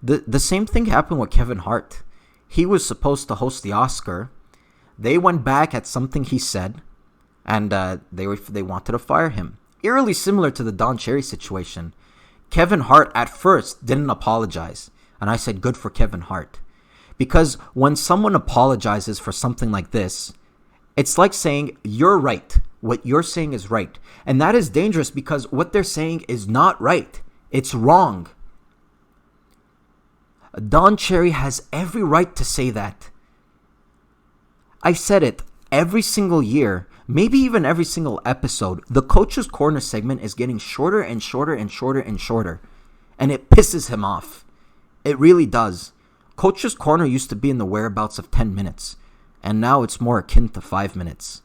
The same thing happened with Kevin Hart. He was supposed to host the Oscar. They went back at something he said, and they wanted to fire him. Eerily similar to the Don Cherry situation. Kevin Hart at first didn't apologize, and I said good for Kevin Hart. Because when someone apologizes for something like this, it's like saying, you're right. What you're saying is right. And that is dangerous because what they're saying is not right. It's wrong. Don Cherry has every right to say that. I've said it every single year, maybe even every single episode. The Coach's Corner segment is getting shorter and shorter and shorter and shorter. And it pisses him off. It really does. Coach's Corner used to be in the whereabouts of 10 minutes. And now it's more akin to 5 minutes.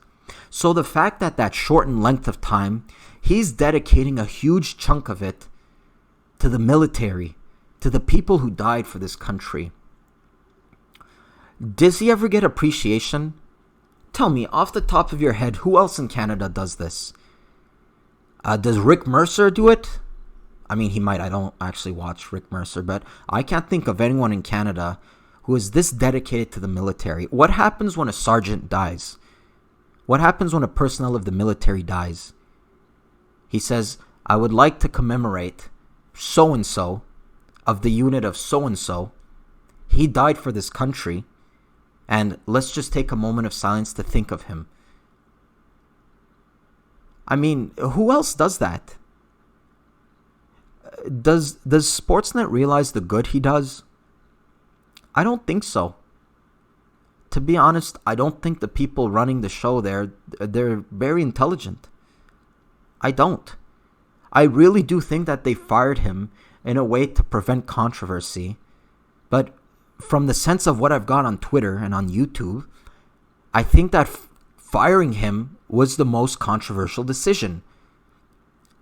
So the fact that shortened length of time, he's dedicating a huge chunk of it to the military, to the people who died for this country. Does he ever get appreciation? Tell me, off the top of your head, who else in Canada does this? Does Rick Mercer do it? I mean, he might. I don't actually watch Rick Mercer, but I can't think of anyone in Canada who is this dedicated to the military. What happens when a sergeant dies? What happens when a personnel of the military dies? He says, I would like to commemorate so-and-so of the unit of so-and-so. He died for this country, and let's just take a moment of silence to think of him. I mean, who else does that? Does Sportsnet realize the good he does? I don't think so. To be honest, I don't think the people running the show they're very intelligent. I don't. I really do think that they fired him in a way to prevent controversy. But from the sense of what I've got on Twitter and on YouTube, I think that firing him was the most controversial decision.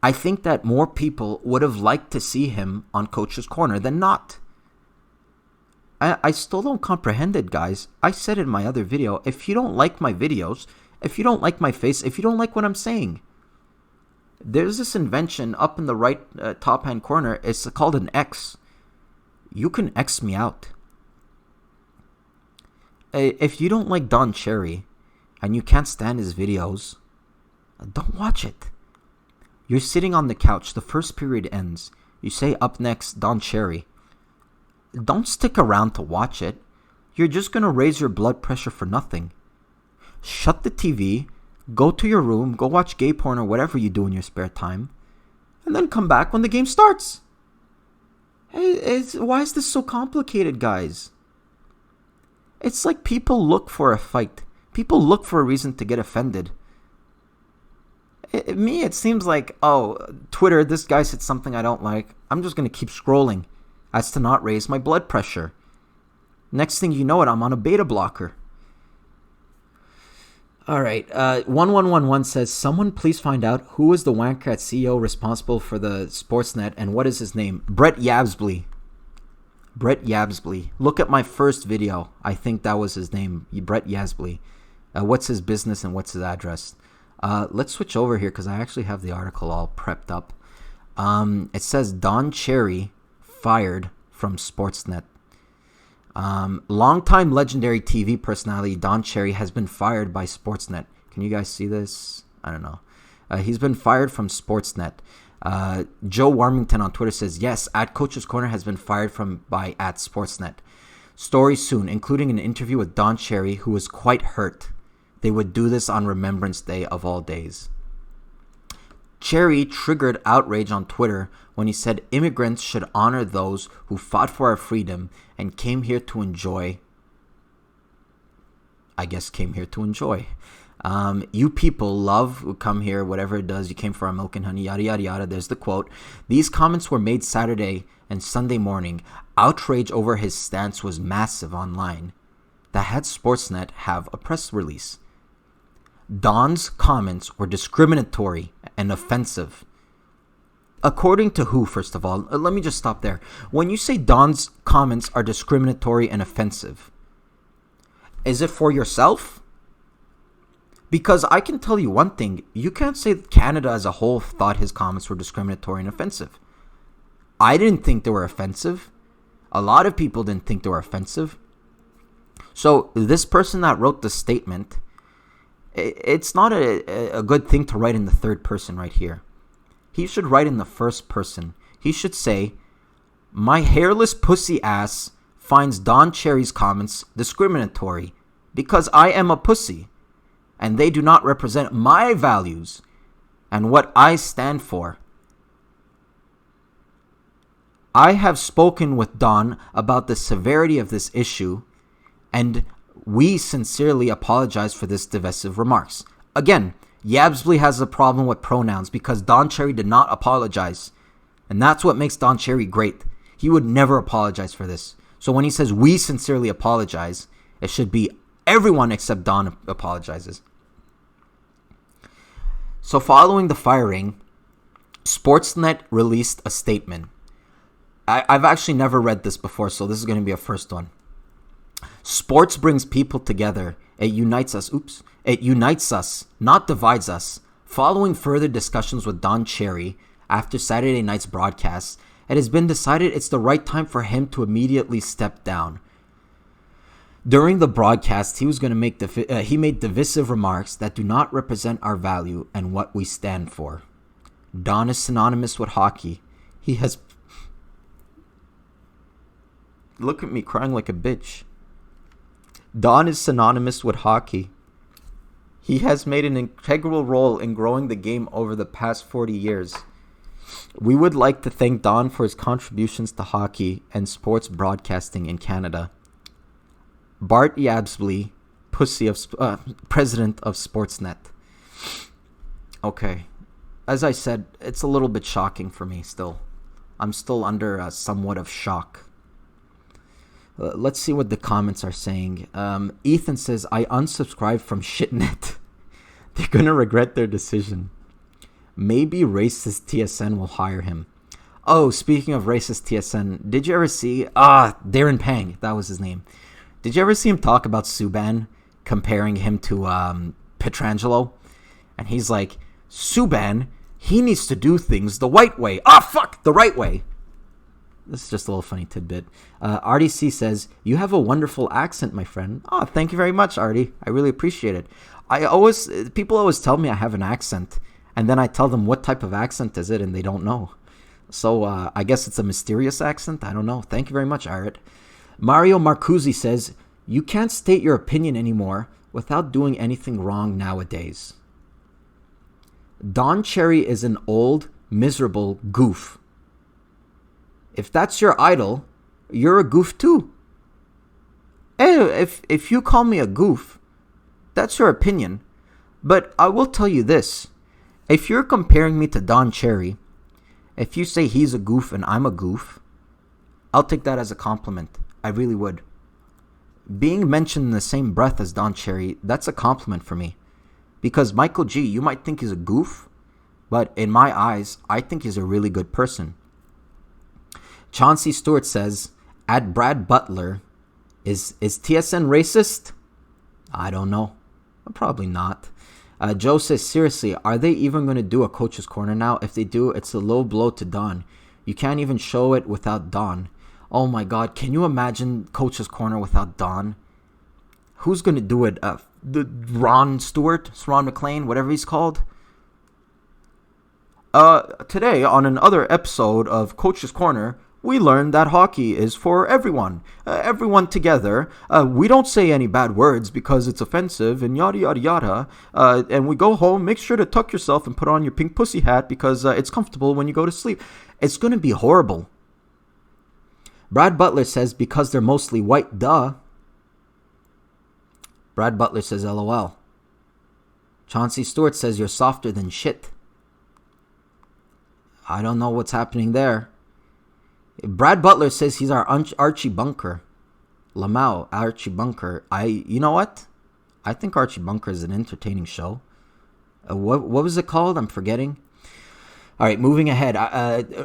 I think that more people would have liked to see him on Coach's Corner than not. I still don't comprehend it, guys. I said in my other video, if you don't like my videos, if you don't like my face, if you don't like what I'm saying, there's this invention up in the right top hand corner. It's called an X. You can X me out. If you don't like Don Cherry and you can't stand his videos, don't watch it. You're sitting on the couch. The first period ends. You say, up next, Don Cherry. Don't stick around to watch it. You're just going to raise your blood pressure for nothing. Shut the TV, go to your room, go watch gay porn or whatever you do in your spare time, and then come back when the game starts. Why is this so complicated, guys? It's like people look for a fight. People look for a reason to get offended. It seems like, oh, Twitter, this guy said something I don't like. I'm just going to keep scrolling as to not raise my blood pressure. Next thing you know it, I'm on a beta blocker. All right. 1111 says, someone please find out who is the wanker at CEO responsible for the Sportsnet and what is his name? Brett Yabsley. Brett Yabsley. Look at my first video. I think that was his name. Brett Yabsley. What's his business and what's his address? Let's switch over here because I actually have the article all prepped up. It says Don Cherry fired from Sportsnet. Longtime legendary TV personality Don Cherry has been fired by Sportsnet. Can you guys see this? I don't know. He's been fired from Sportsnet. Joe Warmington on Twitter says, yes, at Coach's Corner has been fired by at Sportsnet. Story soon, including an interview with Don Cherry, who was quite hurt. They would do this on Remembrance Day of all days. Cherry triggered outrage on Twitter when he said immigrants should honor those who fought for our freedom and came here to enjoy. You people love who come here, whatever it does. You came for our milk and honey, yada, yada, yada. There's the quote. These comments were made Saturday and Sunday morning. Outrage over his stance was massive online. That had Sportsnet have a press release. Don's comments were discriminatory and offensive. According to who, first of all? Let me just stop there. When you say Don's comments are discriminatory and offensive, is it for yourself? Because I can tell you one thing. You can't say Canada as a whole thought his comments were discriminatory and offensive. I didn't think they were offensive. A lot of people didn't think they were offensive. So this person that wrote the statement, it's not a good thing to write in the third person right here. He should write in the first person. He should say, my hairless pussy ass finds Don Cherry's comments discriminatory because I am a pussy and they do not represent my values and what I stand for. I have spoken with Don about the severity of this issue, and we sincerely apologize for this divisive remarks. Again, Yabsley has a problem with pronouns because Don Cherry did not apologize. And that's what makes Don Cherry great. He would never apologize for this. So when he says we sincerely apologize, it should be everyone except Don apologizes. So following the firing, Sportsnet released a statement. I've actually never read this before, so this is going to be a first one. Sports brings people together. It unites us. It unites us, not divides us. Following further discussions with Don Cherry after Saturday night's broadcast, it has been decided it's the right time for him to immediately step down. During the broadcast, he made divisive remarks that do not represent our value and what we stand for. Don is synonymous with hockey. He has... Look at me crying like a bitch. Don is synonymous with hockey. He has made an integral role in growing the game over the past 40 years. We would like to thank Don for his contributions to hockey and sports broadcasting in Canada. Bart Yabsley, president of Sportsnet. Okay. As I said, it's a little bit shocking for me still. I'm still under somewhat of shock. Let's see what the comments are saying. Ethan says, I unsubscribed from Shitnet. They're going to regret their decision. Maybe racist TSN will hire him. Oh, speaking of racist TSN, did you ever see... Darren Pang, that was his name. Did you ever see him talk about Subban, comparing him to Pietrangelo? And he's like, Subban, he needs to do things the white way. The right way. This is just a little funny tidbit. RDC says, you have a wonderful accent, my friend. Thank you very much, Artie. I really appreciate it. People always tell me I have an accent, and then I tell them what type of accent is it, and they don't know. So I guess it's a mysterious accent. I don't know. Thank you very much, Arit. Mario Marcuzzi says, you can't state your opinion anymore without doing anything wrong nowadays. Don Cherry is an old, miserable goof. If that's your idol, you're a goof too. If you call me a goof, that's your opinion. But I will tell you this. If you're comparing me to Don Cherry, if you say he's a goof and I'm a goof, I'll take that as a compliment. I really would. Being mentioned in the same breath as Don Cherry, that's a compliment for me. Because Michael G, you might think he's a goof, but in my eyes, I think he's a really good person. Chauncey Stewart says, at Brad Butler, is TSN racist? I don't know. Probably not. Joe says, seriously, are they even going to do a Coach's Corner now? If they do, it's a low blow to Don. You can't even show it without Don. Oh my God, can you imagine Coach's Corner without Don? Who's going to do it? Ron Stewart? Ron McLean? Whatever he's called? Today, on another episode of Coach's Corner, we learned that hockey is for everyone. Everyone together. We don't say any bad words because it's offensive and yada yada yada. And we go home, make sure to tuck yourself and put on your pink pussy hat because it's comfortable when you go to sleep. It's going to be horrible. Brad Butler says because they're mostly white, duh. Brad Butler says LOL. Chauncey Stewart says you're softer than shit. I don't know what's happening there. Brad Butler says he's our Archie Bunker. Lamau, Archie Bunker. You know what? I think Archie Bunker is an entertaining show. What was it called? I'm forgetting. All right, moving ahead.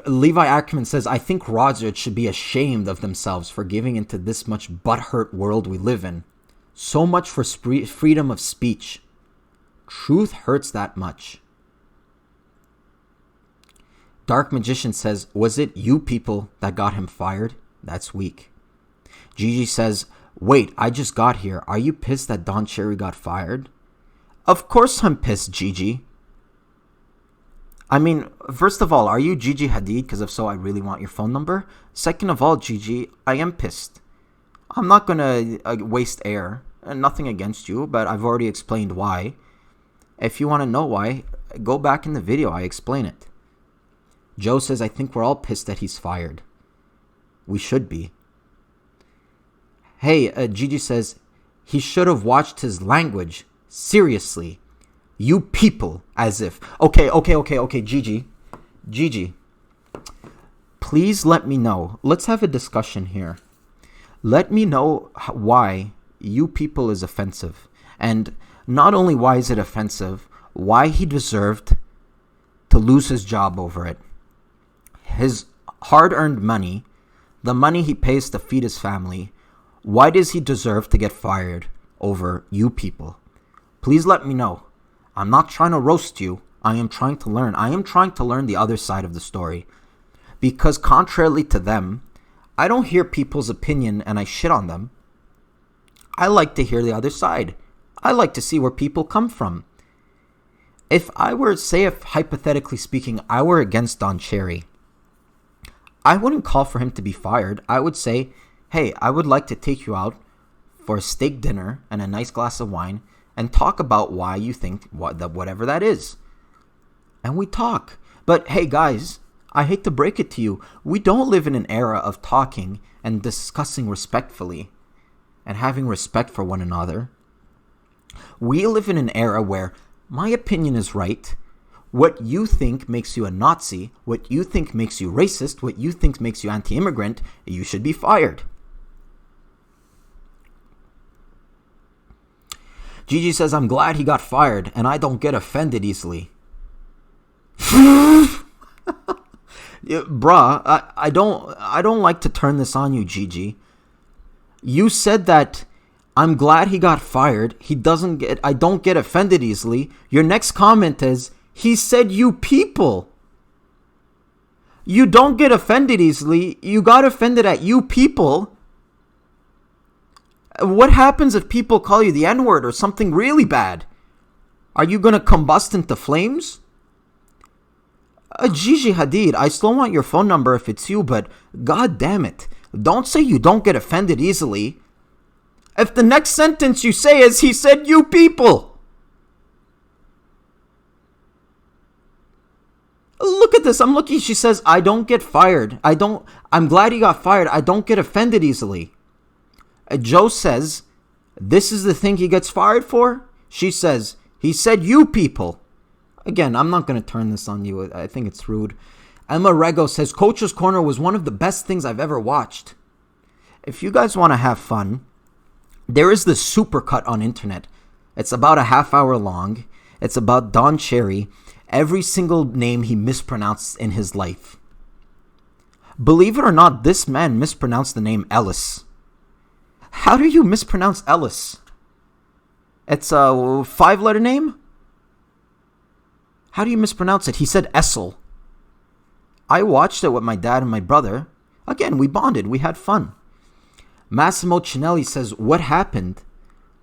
Levi Ackerman says, I think Rogers should be ashamed of themselves for giving into this much butthurt world we live in. So much for freedom of speech. Truth hurts that much. Dark Magician says, was it you people that got him fired? That's weak. Gigi says, wait, I just got here. Are you pissed that Don Cherry got fired? Of course I'm pissed, Gigi. I mean, first of all, are you Gigi Hadid? Because if so, I really want your phone number. Second of all, Gigi, I am pissed. I'm not going to waste air. Nothing against you, but I've already explained why. If you want to know why, go back in the video. I explain it. Joe says, I think we're all pissed that he's fired. We should be. Hey, Gigi says, he should have watched his language. Seriously. You people, as if. Okay, Gigi. Please let me know. Let's have a discussion here. Let me know why you people is offensive. And not only why is it offensive, why he deserved to lose his job over it. His hard-earned money, the money he pays to feed his family, why does he deserve to get fired over you people? Please let me know. I'm not trying to roast you. I am trying to learn. I am trying to learn the other side of the story. Because contrarily to them, I don't hear people's opinion and I shit on them. I like to hear the other side. I like to see where people come from. If hypothetically speaking, I were against Don Cherry, I wouldn't call for him to be fired. I would say, hey, I would like to take you out for a steak dinner and a nice glass of wine and talk about why you think whatever that is. And we talk. But hey, guys, I hate to break it to you. We don't live in an era of talking and discussing respectfully and having respect for one another. We live in an era where my opinion is right. What you think makes you a Nazi, what you think makes you racist, what you think makes you anti-immigrant, you should be fired. Gigi says, I'm glad he got fired, and I don't get offended easily. Bruh, I don't like to turn this on you, Gigi. You said that I'm glad he got fired. I don't get offended easily. Your next comment is, he said you people. You don't get offended easily. You got offended at you people. What happens if people call you the N-word or something really bad? Are you going to combust into flames? Gigi Hadid, I still want your phone number if it's you, but god damn it. Don't say you don't get offended easily. If the next sentence you say is, he said you people. Look at this. I'm looking. She says, I don't get fired. I'm glad he got fired. I don't get offended easily. Joe says, this is the thing he gets fired for? She says, he said you people. Again, I'm not going to turn this on you. I think it's rude. Emma Rego says, Coach's Corner was one of the best things I've ever watched. If you guys want to have fun, there is this supercut on internet. It's about a half hour long. It's about Don Cherry. Every single name he mispronounced in his life. Believe it or not, this man mispronounced the name Ellis. How do you mispronounce Ellis? It's a 5-letter name? How do you mispronounce it? He said Essel. I watched it with my dad and my brother. Again, we bonded. We had fun. Massimo Cinelli says, what happened?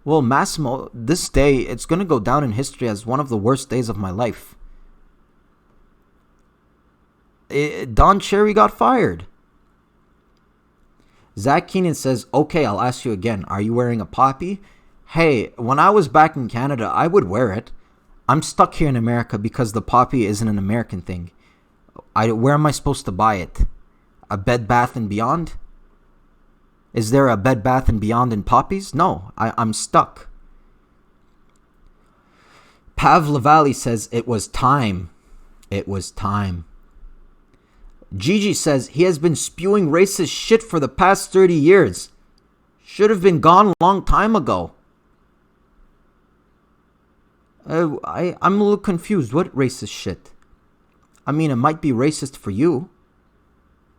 Well, Massimo, this day, it's going to go down in history as one of the worst days of my life. Don Cherry got fired. Zach Keenan says, okay, I'll ask you again. Are you wearing a poppy? Hey, when I was back in Canada, I would wear it. I'm stuck here in America because the poppy isn't an American thing. Where am I supposed to buy it? A Bed Bath & Beyond? Is there a Bed Bath & Beyond in poppies? No, I'm stuck. Pav Lavallee says, it was time. It was time. Gigi says, he has been spewing racist shit for the past 30 years. Should have been gone a long time ago. I'm a little confused. What racist shit? I mean, it might be racist for you.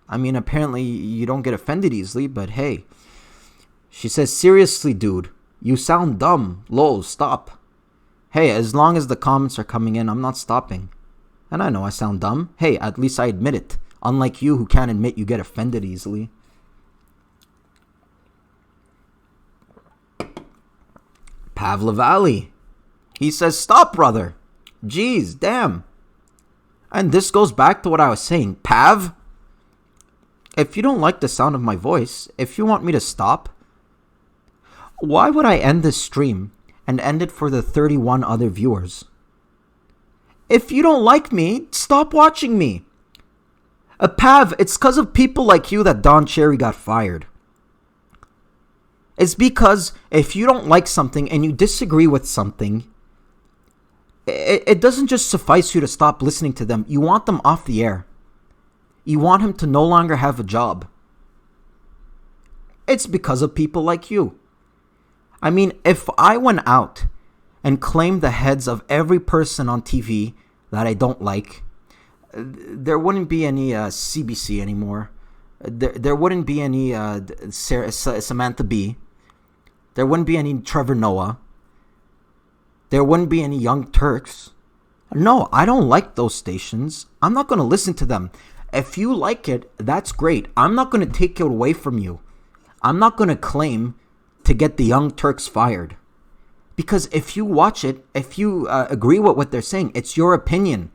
I mean, apparently you don't get offended easily, but hey. She says, seriously, dude, you sound dumb. Lol, stop. Hey, as long as the comments are coming in, I'm not stopping. And I know I sound dumb. Hey, at least I admit it. Unlike you who can't admit you get offended easily. Pav Lavallee. He says, stop, brother. Jeez, damn. And this goes back to what I was saying. Pav, if you don't like the sound of my voice, if you want me to stop, why would I end this stream and end it for the 31 other viewers? If you don't like me, stop watching me. Pav, it's because of people like you that Don Cherry got fired. It's because if you don't like something and you disagree with something, it doesn't just suffice you to stop listening to them. You want them off the air. You want him to no longer have a job. It's because of people like you. I mean, if I went out and claimed the heads of every person on TV that I don't like, there wouldn't be any CBC anymore. There wouldn't be any Samantha Bee. There wouldn't be any Trevor Noah. There wouldn't be any Young Turks. No, I don't like those stations. I'm not going to listen to them. If you like it, that's great. I'm not going to take it away from you. I'm not going to claim to get the Young Turks fired. Because if you watch it, if you agree with what they're saying, it's your opinion.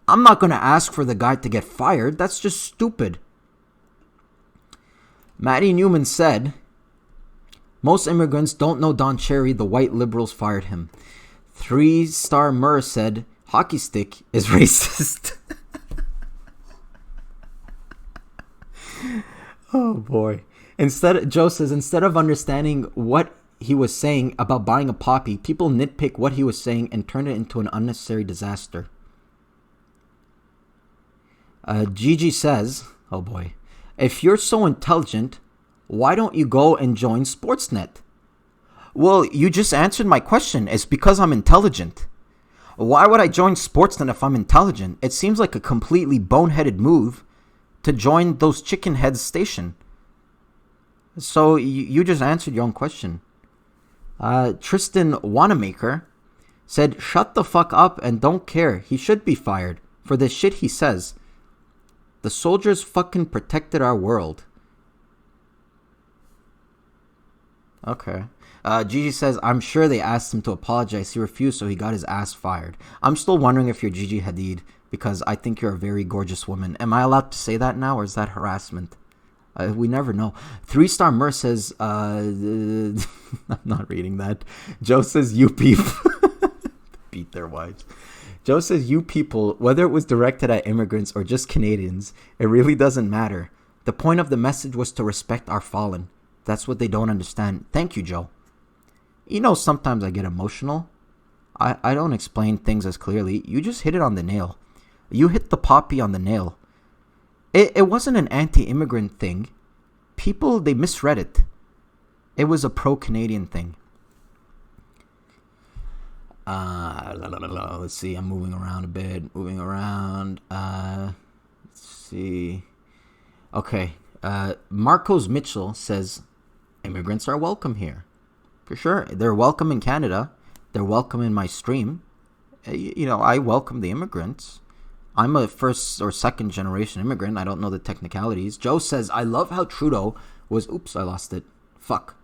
I'm not going to ask for the guy to get fired. That's just stupid. Maddie Newman said, most immigrants don't know Don Cherry. The white liberals fired him. 3-star Murr said, hockey stick is racist. Oh boy. Joe says, instead of understanding what he was saying about buying a poppy, people nitpick what he was saying and turn it into an unnecessary disaster. Gigi says, oh boy, if you're so intelligent, why don't you go and join Sportsnet? Well, you just answered my question. It's because I'm intelligent. Why would I join Sportsnet if I'm intelligent? It seems like a completely boneheaded move to join those chicken heads station. So you just answered your own question. Tristan Wanamaker said, shut the fuck up and don't care. He should be fired for the shit he says. The soldiers fucking protected our world. Okay. Gigi says, I'm sure they asked him to apologize. He refused, so he got his ass fired. I'm still wondering if you're Gigi Hadid, because I think you're a very gorgeous woman. Am I allowed to say that now, or is that harassment? We never know. 3-star Murr says, I'm not reading that. Joe says, you people. Beat their wives. Joe says, you people, whether it was directed at immigrants or just Canadians, it really doesn't matter. The point of the message was to respect our fallen. That's what they don't understand. Thank you, Joe. You know, sometimes I get emotional. I don't explain things as clearly. You just hit it on the nail. You hit the poppy on the nail. It wasn't an anti-immigrant thing. People, they misread it. It was a pro-Canadian thing. Let's see. I'm moving around a bit. Let's see. Okay. Marcos Mitchell says, immigrants are welcome here. For sure. They're welcome in Canada. They're welcome in my stream. You know, I welcome the immigrants. I'm a first or second generation immigrant. I don't know the technicalities. Joe says, I love how Trudeau was... Oops, I lost it. Fuck.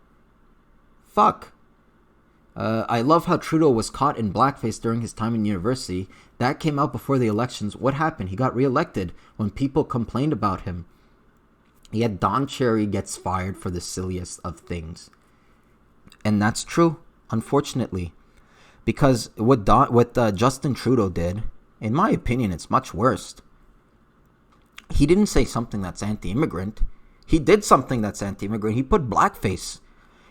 I love how Trudeau was caught in blackface during his time in university. That came out before the elections. What happened? He got reelected when people complained about him. Yet Don Cherry gets fired for the silliest of things. And that's true, unfortunately. Because what Justin Trudeau did, in my opinion, it's much worse. He didn't say something that's anti-immigrant. He did something that's anti-immigrant. He put blackface.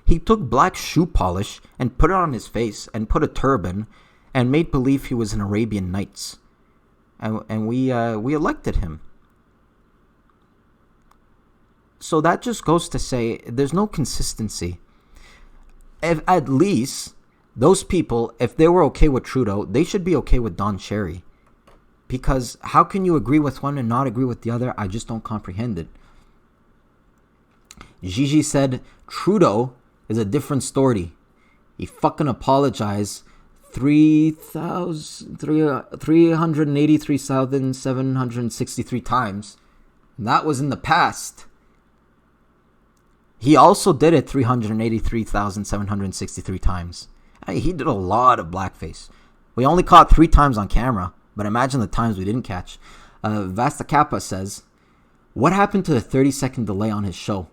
He took black shoe polish and put it on his face and put a turban and made believe he was an Arabian Nights. And we elected him. So that just goes to say there's no consistency. If at least those people, if they were okay with Trudeau, they should be okay with Don Cherry. Because how can you agree with one and not agree with the other? I just don't comprehend it. Gigi said, Trudeau is a different story. He fucking apologized 383,763 times. And that was in the past. He also did it 383,763 times. He did a lot of blackface. We only caught 3 times on camera, but imagine the times we didn't catch. Vasta Kappa says, what happened to the 30-second delay on his show?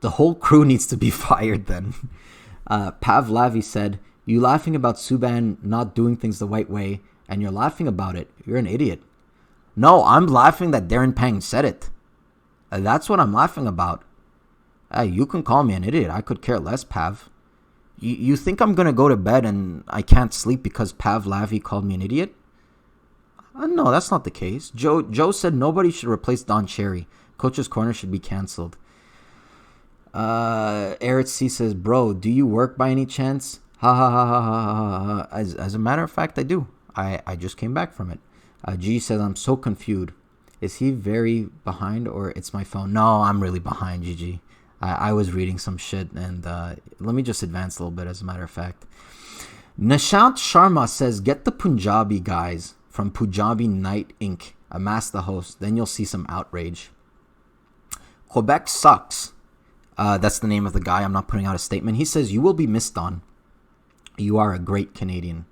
The whole crew needs to be fired then. Pav Lavi said, you laughing about Subban not doing things the right way, and you're laughing about it. You're an idiot. No, I'm laughing that Darren Pang said it. That's what I'm laughing about. You can call me an idiot. I could care less, Pav. You think I'm going to go to bed and I can't sleep because Pav Lavi called me an idiot? No, that's not the case. Joe said nobody should replace Don Cherry. Coach's Corner should be canceled. Eric C says, bro, do you work by any chance? Ha ha ha ha ha ha. As a matter of fact, I do. I just came back from it. G says, I'm so confused. Is he very behind or it's my phone? No, I'm really behind, GG. I was reading some shit, and let me just advance a little bit, as a matter of fact. Nishant Sharma says, get the Punjabi guys from Punjabi Night Inc. Amass the host, then you'll see some outrage. Quebec sucks. That's the name of the guy. I'm not putting out a statement. He says, you will be missed on. You are a great Canadian.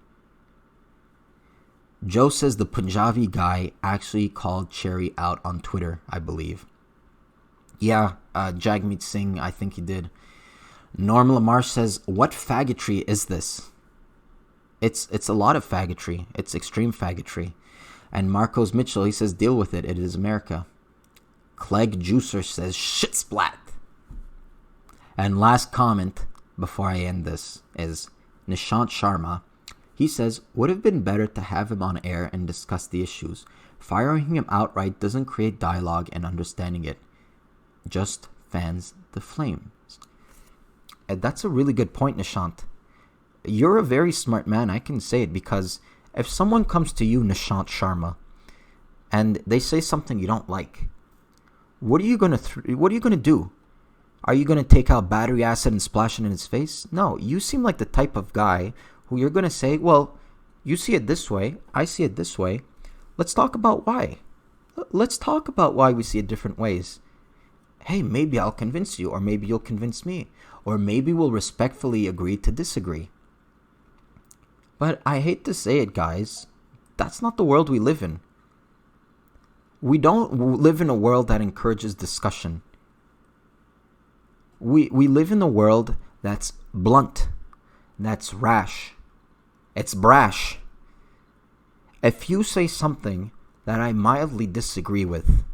Joe says the Punjabi guy actually called Cherry out on Twitter, I believe. Yeah, Jagmeet Singh, I think he did. Norm Lamar says, what faggotry is this? It's a lot of faggotry. It's extreme faggotry. And Marcos Mitchell, he says, deal with it. It is America. Clegg Juicer says, shit splat. And last comment before I end this is Nishant Sharma. He says, would have been better to have him on air and discuss the issues. Firing him outright doesn't create dialogue and understanding it. Just fans the flames. And that's a really good point, Nishant. You're a very smart man. I can say it because if someone comes to you, Nishant Sharma, and they say something you don't like, what are you gonna do? Are you gonna take out battery acid and splash it in his face? No, you seem like the type of guy who you're gonna say, well, you see it this way, I see it this way. Let's talk about why. Let's talk about why we see it different ways. Hey, maybe I'll convince you, or maybe you'll convince me, or maybe we'll respectfully agree to disagree. But I hate to say it, guys, that's not the world we live in. We don't live in a world that encourages discussion. We live in a world that's blunt, that's rash, it's brash. If you say something that I mildly disagree with,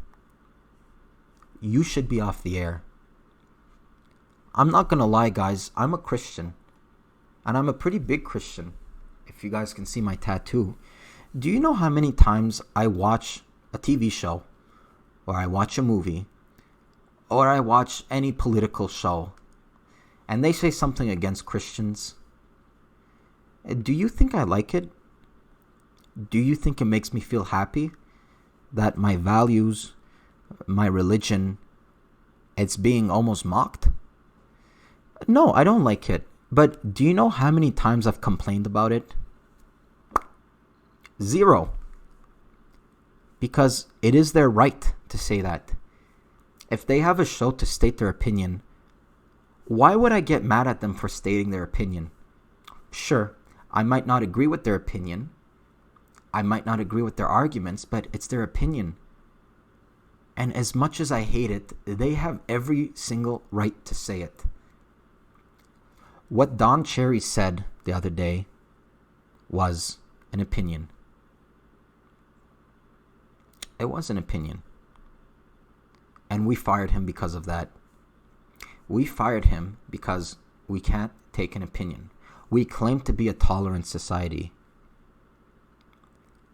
you should be off the air. I'm not gonna lie, guys, I'm a Christian, and I'm a pretty big Christian, if you guys can see my tattoo. Do you know how many times I watch a TV show, or I watch a movie, or I watch any political show, and they say something against Christians? Do you think I like it? Do you think it makes me feel happy that my values, my religion, it's being almost mocked? No, I don't like it. But do you know how many times I've complained about it? 0. Because it is their right to say that. If they have a show to state their opinion, why would I get mad at them for stating their opinion? Sure, I might not agree with their opinion. I might not agree with their arguments, but it's their opinion. And as much as I hate it, they have every single right to say it. What Don Cherry said the other day was an opinion. It was an opinion. And we fired him because of that. We fired him because we can't take an opinion. We claim to be a tolerant society.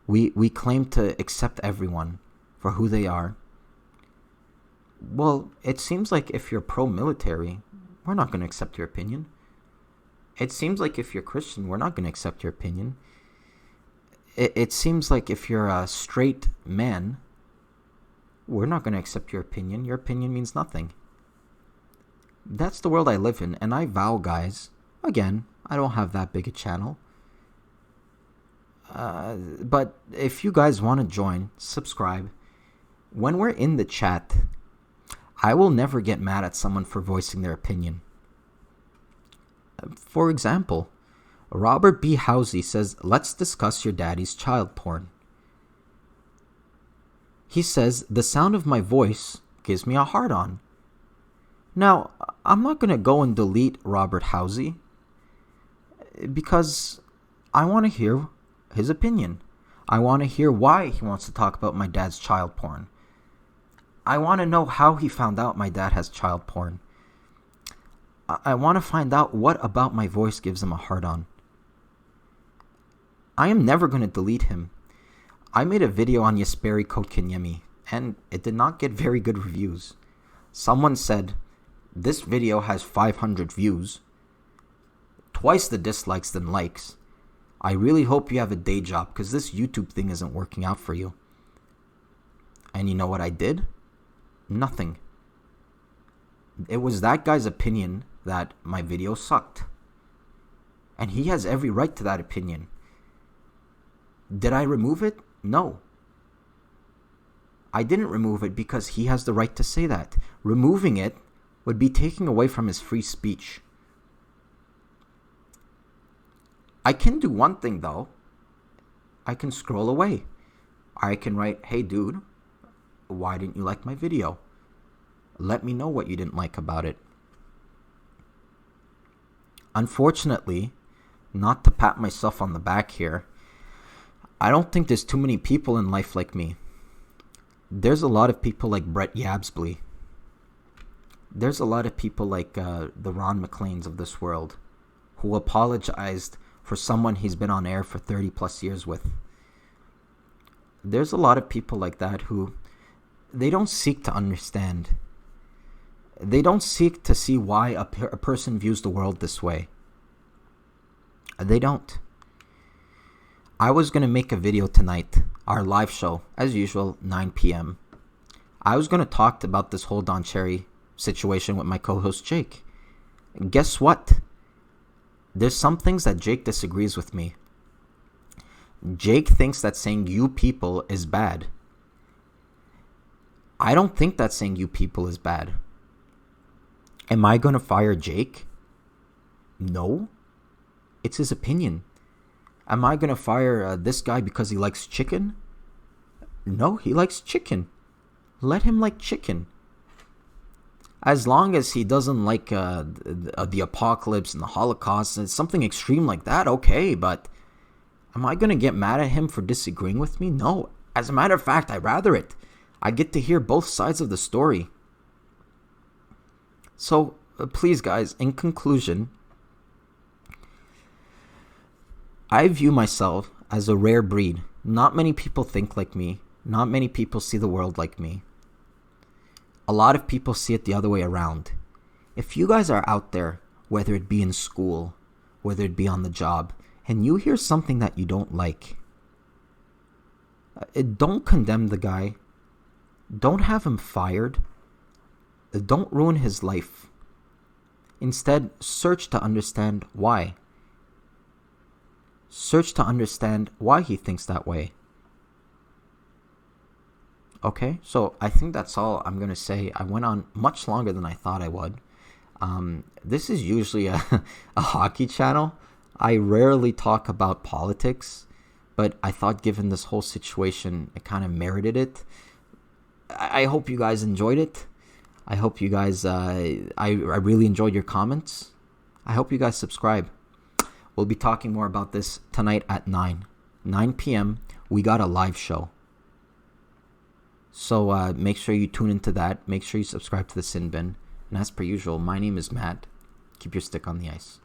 We claim to accept everyone for who they are. Well, it seems like if you're pro-military, we're not going to accept your opinion. It seems like if you're Christian, we're not going to accept your opinion. It seems like if you're a straight man, we're not going to accept your opinion. Your opinion means nothing. That's the world I live in, and I vow, guys, again, I don't have that big a channel. But if you guys want to join, subscribe. When we're in the chat, I will never get mad at someone for voicing their opinion. For example, Robert B. Housey says, let's discuss your daddy's child porn. He says, the sound of my voice gives me a hard-on. Now, I'm not going to go and delete Robert Housey because I want to hear his opinion. I want to hear why he wants to talk about my dad's child porn. I want to know how he found out my dad has child porn. I want to find out what about my voice gives him a hard-on. I am never going to delete him. I made a video on Jesperi Kotkaniemi, and it did not get very good reviews. Someone said, this video has 500 views, twice the dislikes than likes. I really hope you have a day job because this YouTube thing isn't working out for you. And you know what I did? Nothing. It was that guy's opinion that my video sucked. And he has every right to that opinion. Did I remove it? No. I didn't remove it because he has the right to say that. Removing it would be taking away from his free speech. I can do one thing though. I can scroll away. I can write, hey dude, why didn't you like my video? Let me know what you didn't like about it. Unfortunately, not to pat myself on the back here, I don't think there's too many people in life like me. There's a lot of people like Brett Yabsley. There's a lot of people like the Ron McLeans of this world who apologized for someone he's been on air for 30 plus years with. There's a lot of people like that who they don't seek to understand. They don't seek to see why a person views the world this way. They don't. I was going to make a video tonight, our live show, as usual, 9 p.m. I was going to talk about this whole Don Cherry situation with my co-host Jake. And guess what? There's some things that Jake disagrees with me. Jake thinks that saying you people is bad. I don't think that saying you people is bad. Am I going to fire Jake? No. It's his opinion. Am I going to fire this guy because he likes chicken? No, he likes chicken. Let him like chicken. As long as he doesn't like the apocalypse and the Holocaust and something extreme like that, okay, but am I going to get mad at him for disagreeing with me? No. As a matter of fact, I'd rather it. I get to hear both sides of the story. So, please guys, in conclusion, I view myself as a rare breed. Not many people think like me. Not many people see the world like me. A lot of people see it the other way around. If you guys are out there, whether it be in school, whether it be on the job, and you hear something that you don't like, don't condemn the guy. Don't have him fired. Don't ruin his life. Instead, search to understand why. Search to understand why he thinks that way. Okay, so I think that's all I'm going to say. I went on much longer than I thought I would. This is usually a hockey channel. I rarely talk about politics, but I thought given this whole situation, it kind of merited it. I hope you guys enjoyed it. I hope you guys, I really enjoyed your comments. I hope you guys subscribe. We'll be talking more about this tonight at 9 p.m. We got a live show. So make sure you tune into that. Make sure you subscribe to the Sin Bin. And as per usual, my name is Matt. Keep your stick on the ice.